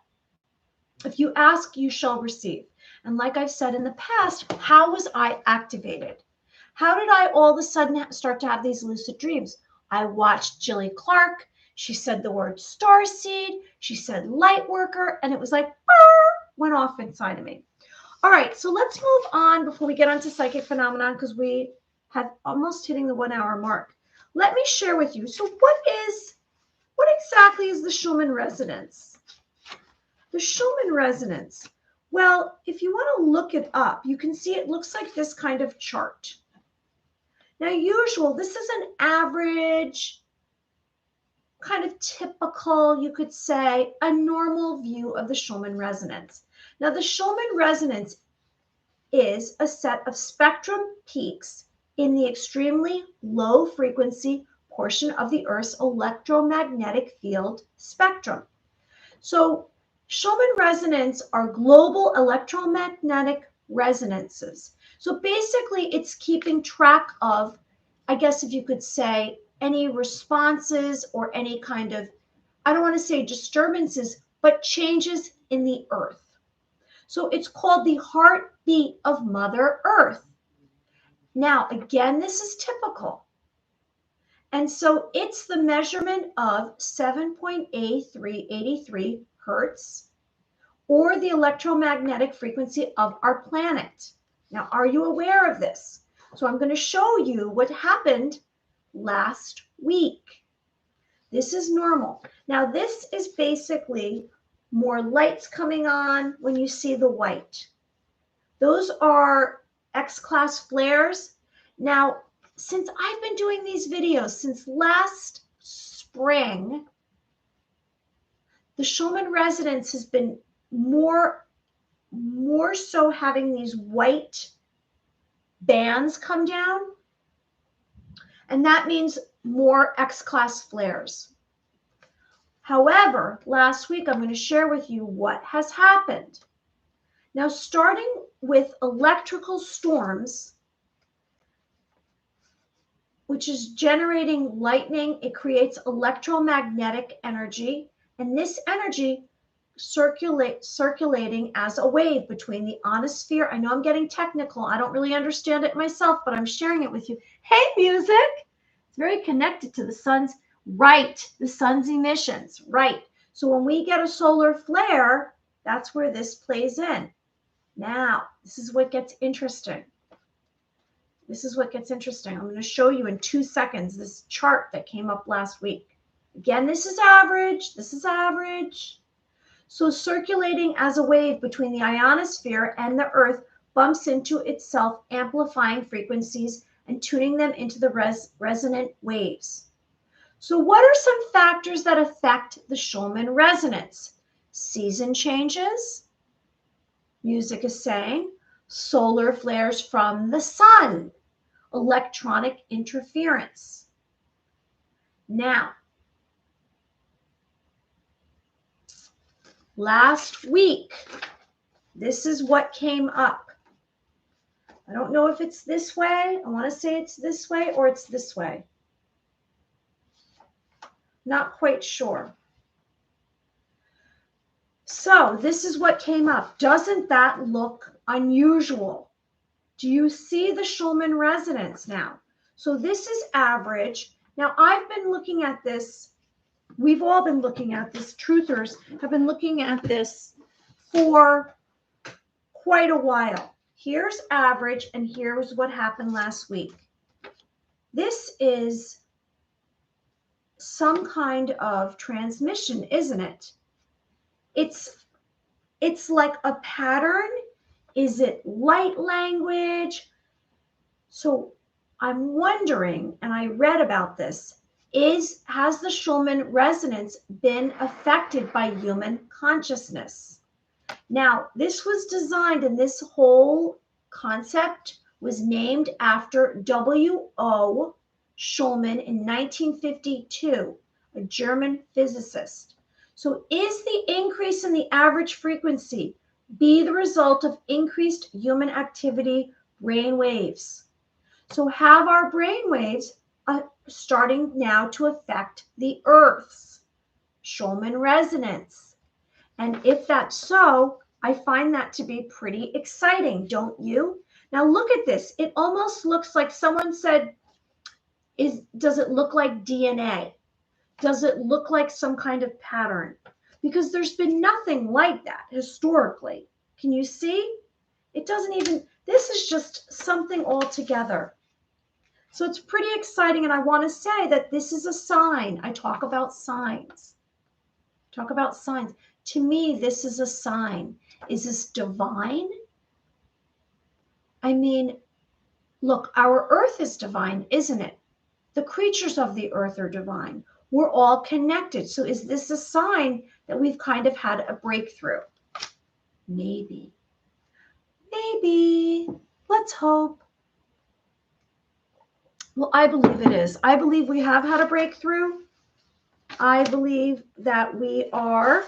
if you ask, you shall receive. And like I've said in the past, how was I activated? How did I all of a sudden start to have these lucid dreams? I watched Jilly Clark. She said the word starseed. She said light worker. And it was like, went off inside of me. All right, so let's move on before we get onto psychic phenomenon, because we have almost hitting the 1 hour mark. Let me share with you. So what exactly is the Schumann resonance? The Schumann resonance. Well, if you want to look it up, you can see it looks like this kind of chart. Now, this is an average, kind of typical, you could say, a normal view of the Schumann resonance. Now, the Schumann resonance is a set of spectrum peaks in the extremely low frequency portion of the Earth's electromagnetic field spectrum. So Schumann resonance are global electromagnetic resonances. So basically it's keeping track of, I guess if you could say, any responses or any kind of, I don't want to say disturbances, but changes in the Earth. So it's called the heartbeat of Mother Earth. Now, again, this is typical. And so it's the measurement of 7.8383 hertz, or the electromagnetic frequency of our planet. Now, are you aware of this? So I'm going to show you what happened last week. This is normal. Now, this is basically more lights coming on when you see the white. Those are X-class flares. Now, since I've been doing these videos since last spring, the Schumann resonance has been more so having these white bands come down, and that means more X-class flares. However, last week I'm going to share with you what has happened. Now, starting with electrical storms, which is generating lightning, it creates electromagnetic energy, and this energy circulating as a wave between the ionosphere. I know I'm getting technical. I don't really understand it myself, but I'm sharing it with you. Hey, music! It's very connected to the sun's, right, the sun's emissions, right. So when we get a solar flare, that's where this plays in. Now, this is what gets interesting. This is what gets interesting. I'm going to show you in 2 seconds this chart that came up last week. Again, this is average. This is average. So circulating as a wave between the ionosphere and the Earth bumps into itself, amplifying frequencies and tuning them into the resonant waves. So what are some factors that affect the Schumann resonance? Season changes, music is saying, solar flares from the sun, electronic interference. Now, last week, this is what came up. I don't know if it's this way. I want to say it's this way or it's this way. Not quite sure. So this is what came up. Doesn't that look unusual? Do you see the Schumann resonance now? So this is average. Now I've been looking at this. We've all been looking at this. Truthers have been looking at this for quite a while. Here's average, and here's what happened last week. This is some kind of transmission, isn't it? It's like a pattern. Is it light language? So I'm wondering, and I read about this, has the Schumann resonance been affected by human consciousness? Now, this was designed, and this whole concept was named after W.O. Schumann in 1952, a German physicist. So is the increase in the average frequency be the result of increased human activity, brain waves? So have our brain waves starting now to affect the Earth's Schumann resonance? And if that's so, I find that to be pretty exciting, don't you? Now look at this. It almost looks like someone said, does it look like DNA? Does it look like some kind of pattern? Because there's been nothing like that historically. Can you see? It doesn't even, this is just something altogether. So it's pretty exciting, and I want to say that this is a sign. I talk about signs. Talk about signs. To me, this is a sign. Is this divine? I mean, look, our earth is divine, isn't it? The creatures of the earth are divine. We're all connected. So is this a sign that we've kind of had a breakthrough? Maybe. Maybe. Let's hope. Well, I believe it is. I believe we have had a breakthrough. I believe that we are,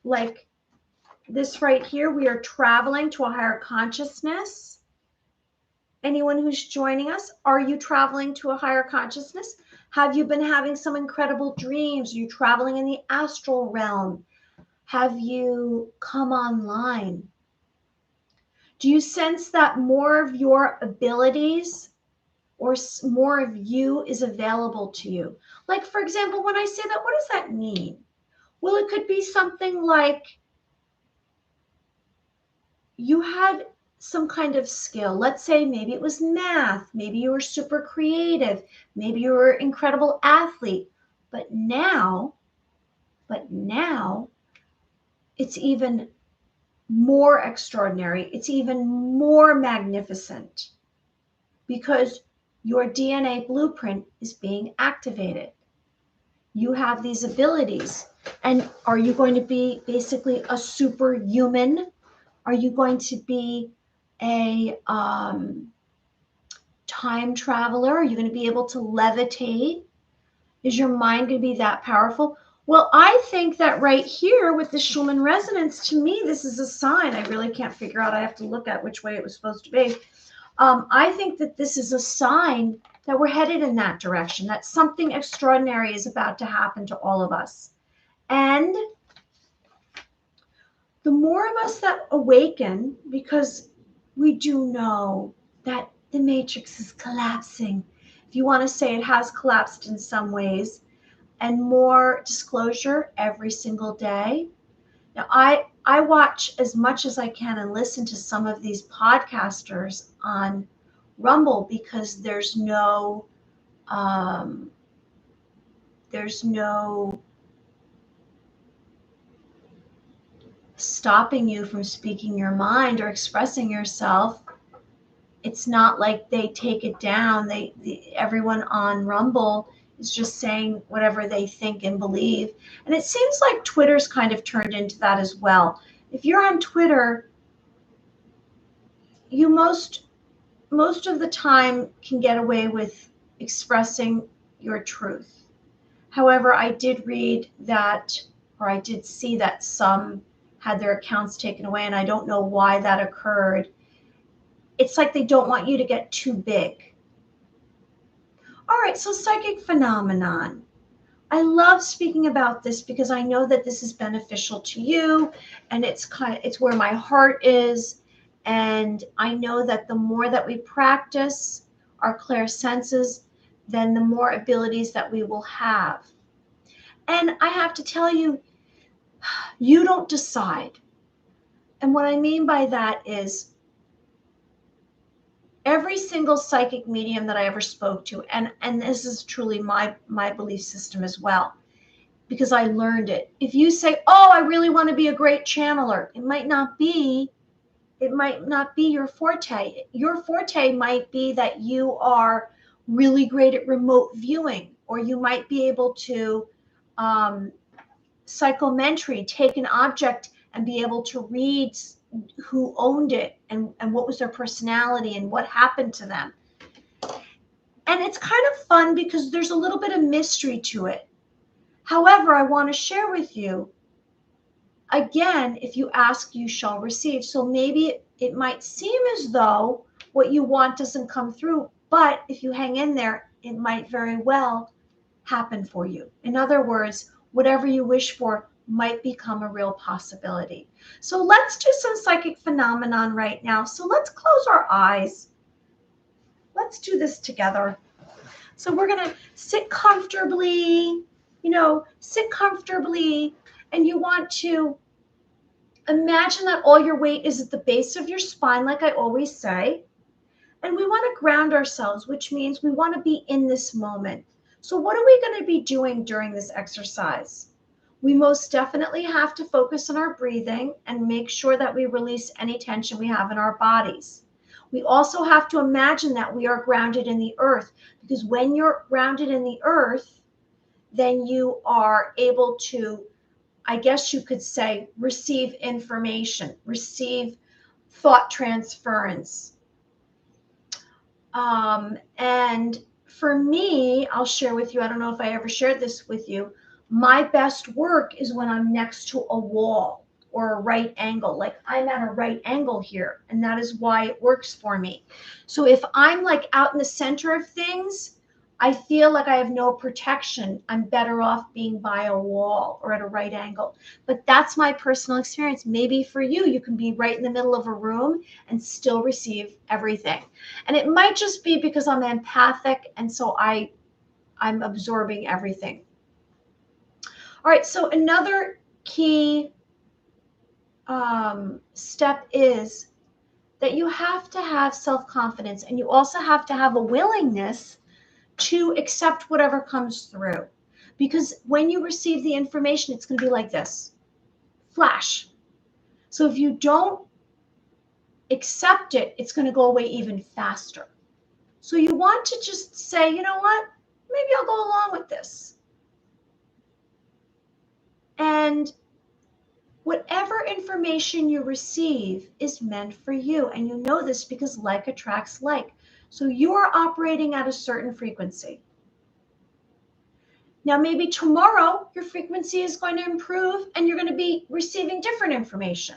like this right here, we are traveling to a higher consciousness. Anyone who's joining us, are you traveling to a higher consciousness? Have you been having some incredible dreams? Are you traveling in the astral realm? Have you come online? Do you sense that more of your abilities or more of you is available to you? Like, for example, when I say that, what does that mean? Well, it could be something like you had some kind of skill. Let's say maybe it was math, maybe you were super creative, maybe you were an incredible athlete. But now, it's even more extraordinary. It's even more magnificent because your DNA blueprint is being activated. You have these abilities. And are you going to be basically a superhuman? Are you going to be a time traveler? Are you going to be able to levitate? Is your mind going to be that powerful? Well, I think that right here with the Schumann resonance, to me, this is a sign. I really can't figure out. I have to look at which way it was supposed to be. I think that this is a sign that we're headed in that direction, that something extraordinary is about to happen to all of us. And the more of us that awaken, because we do know that the matrix is collapsing. If you want to say it has collapsed in some ways, and more disclosure every single day. Now, I watch as much as I can and listen to some of these podcasters on Rumble because there's no stopping you from speaking your mind or expressing yourself. It's not like they take it down. Everyone on Rumble is just saying whatever they think and believe. And it seems like Twitter's kind of turned into that as well. If you're on Twitter, you most of the time can get away with expressing your truth. However, I did read that, or I did see that some had their accounts taken away, and I don't know why that occurred. It's like they don't want you to get too big. All right, so psychic phenomenon. I love speaking about this because I know that this is beneficial to you, and it's where my heart is. And I know that the more that we practice our clear senses, then the more abilities that we will have. And I have to tell you, you don't decide. And what I mean by that is every single psychic medium that I ever spoke to, and this is truly my belief system as well, because I learned it. If you say, "Oh, I really want to be a great channeler," it might not be your forte. Your forte might be that you are really great at remote viewing, or you might be able to psychometry, take an object and be able to read who owned it and what was their personality and what happened to them. And it's kind of fun because there's a little bit of mystery to it. However, I want to share with you, again, if you ask, you shall receive. So maybe it might seem as though what you want doesn't come through, but if you hang in there, it might very well happen for you. In other words, whatever you wish for might become a real possibility. So let's do some psychic phenomenon right now. So let's close our eyes. Let's do this together. So we're going to sit comfortably, and you want to imagine that all your weight is at the base of your spine, like I always say. And we want to ground ourselves, which means we want to be in this moment. So what are we going to be doing during this exercise? We most definitely have to focus on our breathing and make sure that we release any tension we have in our bodies. We also have to imagine that we are grounded in the earth, because when you're grounded in the earth, then you are able to, I guess you could say, receive information, receive thought transference. And For me, I'll share with you, I don't know if I ever shared this with you. My best work is when I'm next to a wall or a right angle. Like I'm at a right angle here, and that is why it works for me. So if I'm like out in the center of things, I feel like I have no protection. I'm better off being by a wall or at a right angle. But that's my personal experience. Maybe for you, you can be right in the middle of a room and still receive everything. And it might just be because I'm empathic and so I'm absorbing everything. All right, so another key step is that you have to have self-confidence, and you also have to have a willingness to accept whatever comes through. Because when you receive the information, it's going to be like this flash. So if you don't accept it, it's going to go away even faster. So you want to just say, you know what? Maybe I'll go along with this. And whatever information you receive is meant for you. And you know this because like attracts like. So you are operating at a certain frequency. Now, maybe tomorrow your frequency is going to improve and you're going to be receiving different information.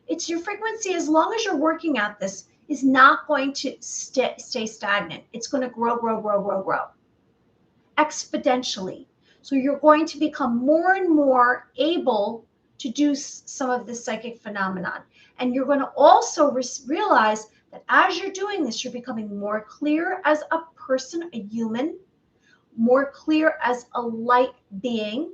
It's your frequency, as long as you're working at this, is not going to stay stagnant. It's going to grow, grow, grow, grow, grow exponentially. So you're going to become more and more able to do some of this psychic phenomenon. And you're going to also realize that as you're doing this, you're becoming more clear as a person, a human, more clear as a light being,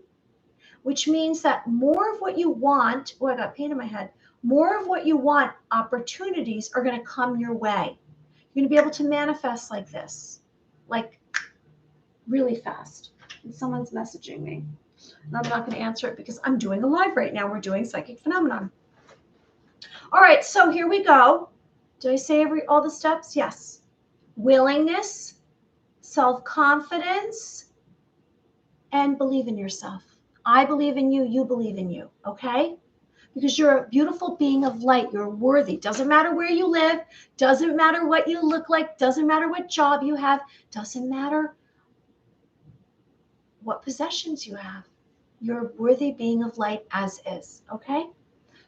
which means that more of what you want, oh, I got pain in my head, more of what you want, opportunities are going to come your way. You're going to be able to manifest like this, like really fast. And someone's messaging me. And I'm not going to answer it because I'm doing a live right now. We're doing psychic phenomenon. All right, so here we go. Did I say all the steps? Yes. Willingness, self-confidence, and believe in yourself. I believe in you, you believe in you, okay? Because you're a beautiful being of light. You're worthy. Doesn't matter where you live, doesn't matter what you look like, doesn't matter what job you have, doesn't matter what possessions you have. You're a worthy being of light as is, okay?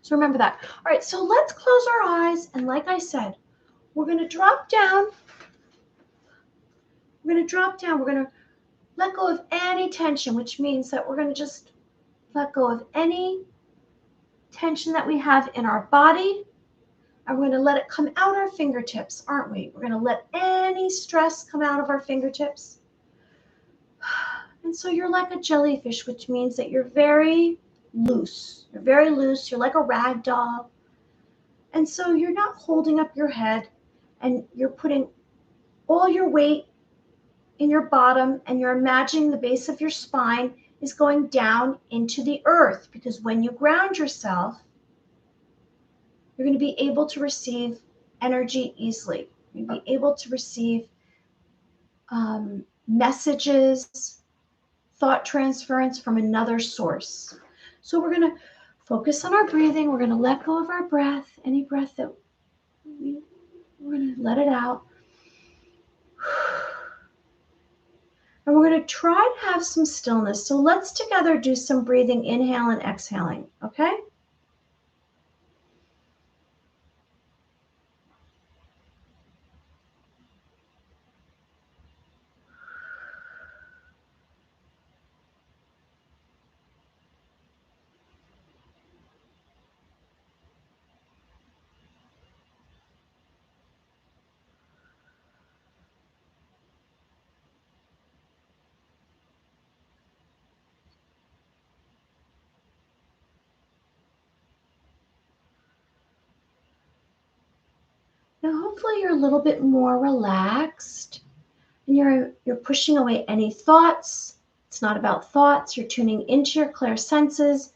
So remember that. All right, so let's close our eyes. And like I said, we're going to drop down. We're going to drop down. We're going to let go of any tension, which means that we're going to just let go of any tension that we have in our body. And we're going to let it come out our fingertips, aren't we? We're going to let any stress come out of our fingertips. And so you're like a jellyfish, which means that you're very loose. You're very loose. You're like a rag doll. And so you're not holding up your head, and you're putting all your weight in your bottom, and you're imagining the base of your spine is going down into the earth, because when you ground yourself, you're going to be able to receive energy easily. You're going to be able to receive messages, thought transference from another source. So we're going to focus on our breathing. We're going to let go of our breath, any breath that we're going to let it out. And we're going to try to have some stillness. So let's together do some breathing, inhale and exhaling, okay? Now hopefully you're a little bit more relaxed, and you're pushing away any thoughts. It's not about thoughts. You're tuning into your clear senses.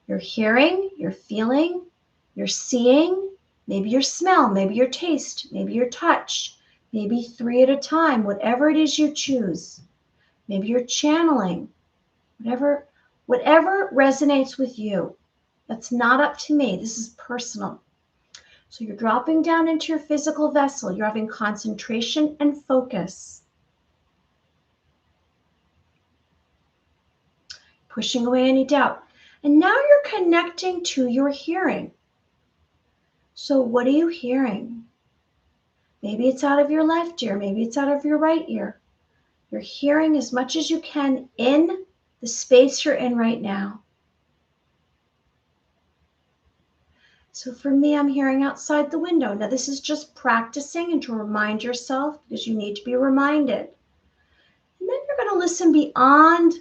You're hearing, you're feeling, you're seeing, maybe your smell, maybe your taste, maybe your touch, maybe 3 at a time, whatever it is you choose. Maybe you're channeling, whatever resonates with you. That's not up to me. This is personal. So you're dropping down into your physical vessel. You're having concentration and focus. pushing away any doubt. And now you're connecting to your hearing. So what are you hearing? Maybe it's out of your left ear, maybe it's out of your right ear. You're hearing as much as you can in the space you're in right now. So for me, I'm hearing outside the window. Now this is just practicing and to remind yourself, because you need to be reminded. And then you're going to listen beyond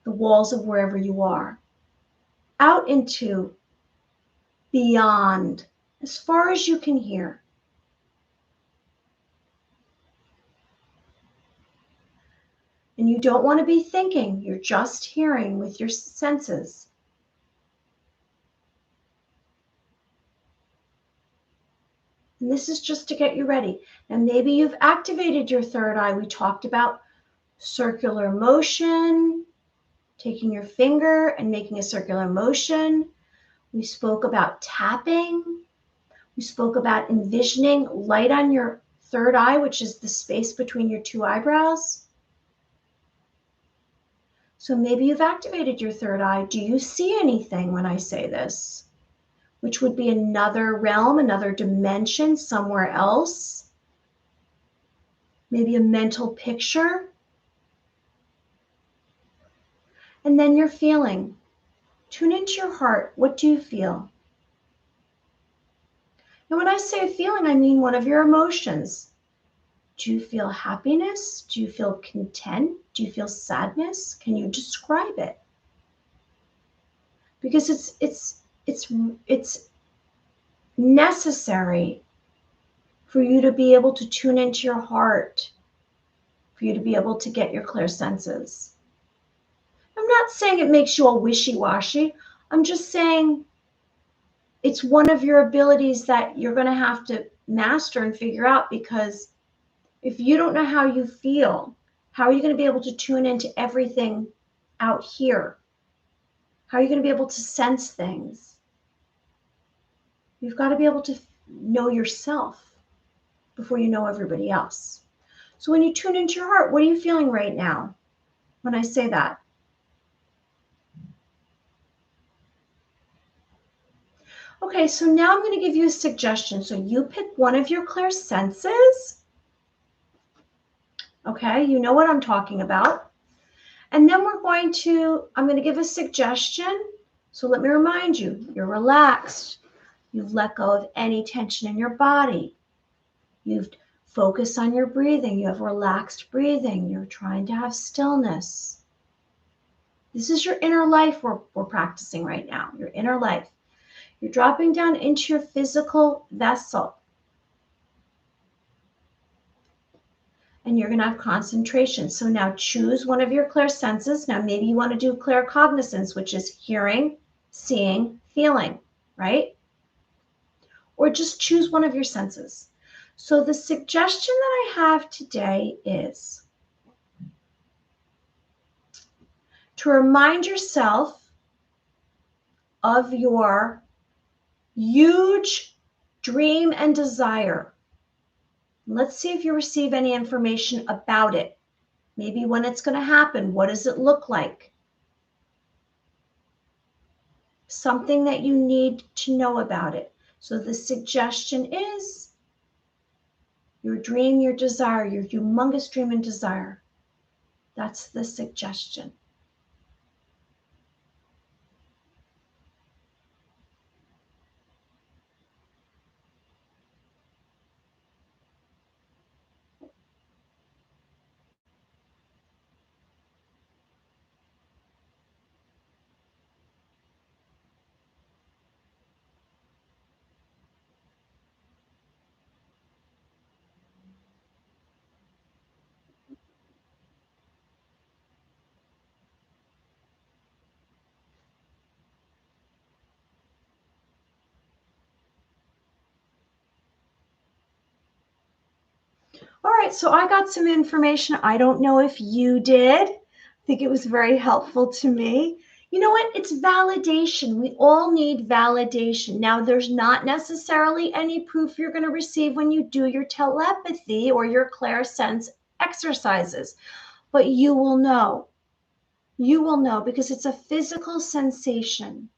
the walls of wherever you are, out into beyond, as far as you can hear. And you don't want to be thinking, you're just hearing with your senses. And this is just to get you ready. And maybe you've activated your third eye. We talked about circular motion, taking your finger and making a circular motion. We spoke about tapping. We spoke about envisioning light on your third eye, which is the space between your two eyebrows. So maybe you've activated your third eye. Do you see anything when I say this? Which would be another realm, another dimension, somewhere else. Maybe a mental picture. And then you're feeling. Tune into your heart. What do you feel? And when I say feeling, I mean one of your emotions. Do you feel happiness? Do you feel content? Do you feel sadness? Can you describe it? Because it's necessary for you to be able to tune into your heart, for you to be able to get your clear senses. I'm not saying it makes you all wishy-washy. I'm just saying it's one of your abilities that you're going to have to master and figure out, because if you don't know how you feel, how are you going to be able to tune into everything out here? How are you going to be able to sense things? You've got to be able to know yourself before you know everybody else. So when you tune into your heart, what are you feeling right now when I say that? Okay, so now I'm going to give you a suggestion. So you pick one of your clear senses. Okay, you know what I'm talking about. And then I'm going to give a suggestion. So let me remind you, you're relaxed. You've let go of any tension in your body. You've focused on your breathing. You have relaxed breathing. You're trying to have stillness. This is your inner life we're practicing right now, your inner life. You're dropping down into your physical vessel. And you're going to have concentration. So now choose one of your clear senses. Now maybe you want to do claircognizance, which is hearing, seeing, feeling, right? Or just choose one of your senses. So the suggestion that I have today is to remind yourself of your huge dream and desire. Let's see if you receive any information about it. Maybe when it's going to happen, what does it look like? Something that you need to know about it. So the suggestion is your dream, your desire, your humongous dream and desire. That's the suggestion. All right, so I got some information. I don't know if you did. I think it was very helpful to me. You know what? It's validation. We all need validation. Now, there's not necessarily any proof you're going to receive when you do your telepathy or your clairsense exercises, but you will know. You will know because it's a physical sensation.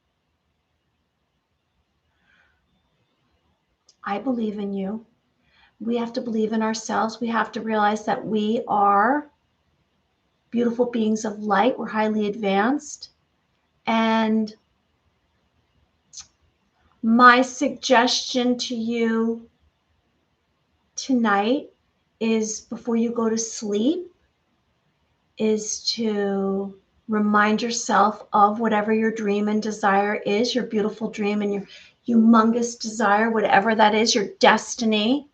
I believe in you. We have to believe in ourselves. We have to realize that we are beautiful beings of light. We're highly advanced. And my suggestion to you tonight is before you go to sleep is to remind yourself of whatever your dream and desire is, your beautiful dream and your humongous desire, whatever that is, your destiny,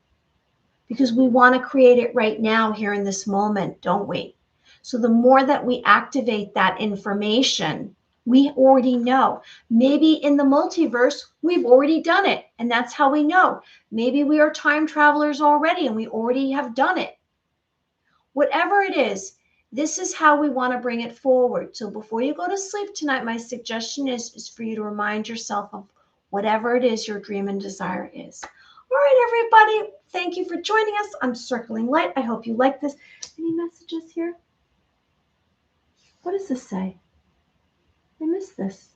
because we want to create it right now here in this moment, don't we? So the more that we activate that information, we already know. Maybe in the multiverse, we've already done it, and that's how we know. Maybe we are time travelers already, and we already have done it. Whatever it is, this is how we want to bring it forward. So before you go to sleep tonight, my suggestion is for you to remind yourself of whatever it is your dream and desire is. All right, everybody, thank you for joining us. I'm Circling Light. I hope you like this. Any messages here? What does this say? I missed this.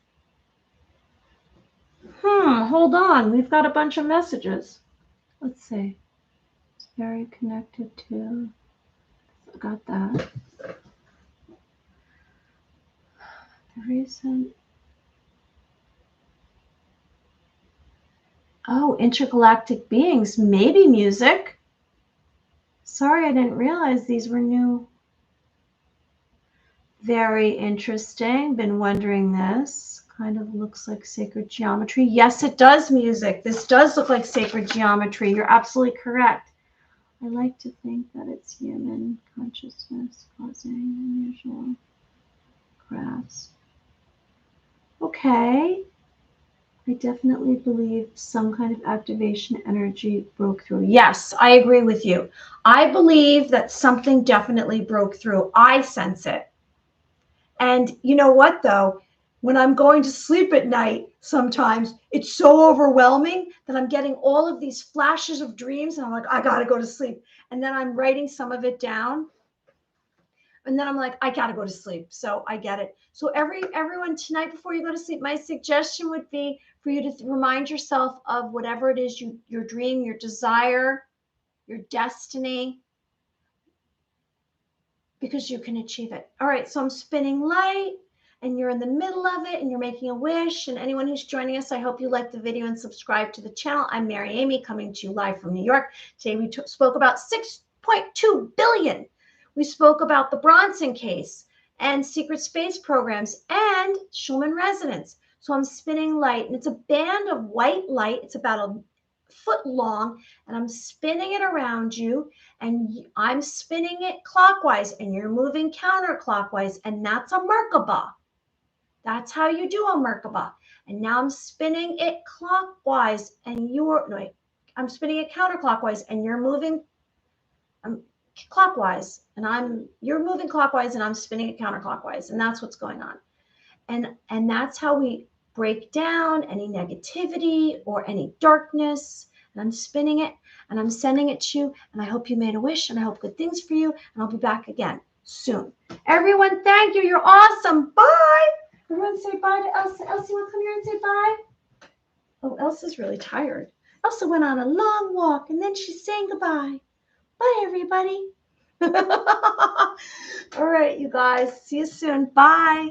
Hold on. We've got a bunch of messages. Let's see. It's very connected to, I got that. The reason. Oh, intergalactic beings, maybe music. Sorry, I didn't realize these were new. Very interesting. Been wondering this. Kind of looks like sacred geometry. Yes, it does, music. This does look like sacred geometry. You're absolutely correct. I like to think that it's human consciousness causing unusual crafts. Okay. I definitely believe some kind of activation energy broke through. Yes, I agree with you. I believe that something definitely broke through. I sense it. And you know what, though? When I'm going to sleep at night, sometimes it's so overwhelming that I'm getting all of these flashes of dreams, and I'm like, I got to go to sleep. And then I'm writing some of it down. And then I'm like, I gotta go to sleep. So I get it. So everyone tonight before you go to sleep, my suggestion would be for you to remind yourself of whatever it is your dream, your desire, your destiny, because you can achieve it. All right, so I'm spinning light and you're in the middle of it and you're making a wish. And anyone who's joining us, I hope you like the video and subscribe to the channel. I'm Mary Amy coming to you live from New York. Today we spoke about 6.2 billion. We spoke about the Brunson case and secret space programs and Schumann resonance. So I'm spinning light and it's a band of white light. It's about a foot long and I'm spinning it around you and I'm spinning it clockwise and you're moving counterclockwise, and that's a Merkaba. That's how you do a Merkaba. And now I'm spinning it clockwise and I'm spinning it counterclockwise and you're moving clockwise and you're moving clockwise and I'm spinning it counterclockwise, and that's what's going on. And that's how we break down any negativity or any darkness. And I'm spinning it and I'm sending it to you. And I hope you made a wish and I hope good things for you. And I'll be back again soon. Everyone, thank you. You're awesome. Bye. Everyone say bye to Elsa. Elsa, you want to come here and say bye? Oh, Elsa's really tired. Elsa went on a long walk and then she's saying goodbye. Bye, everybody. All right, you guys. See you soon. Bye.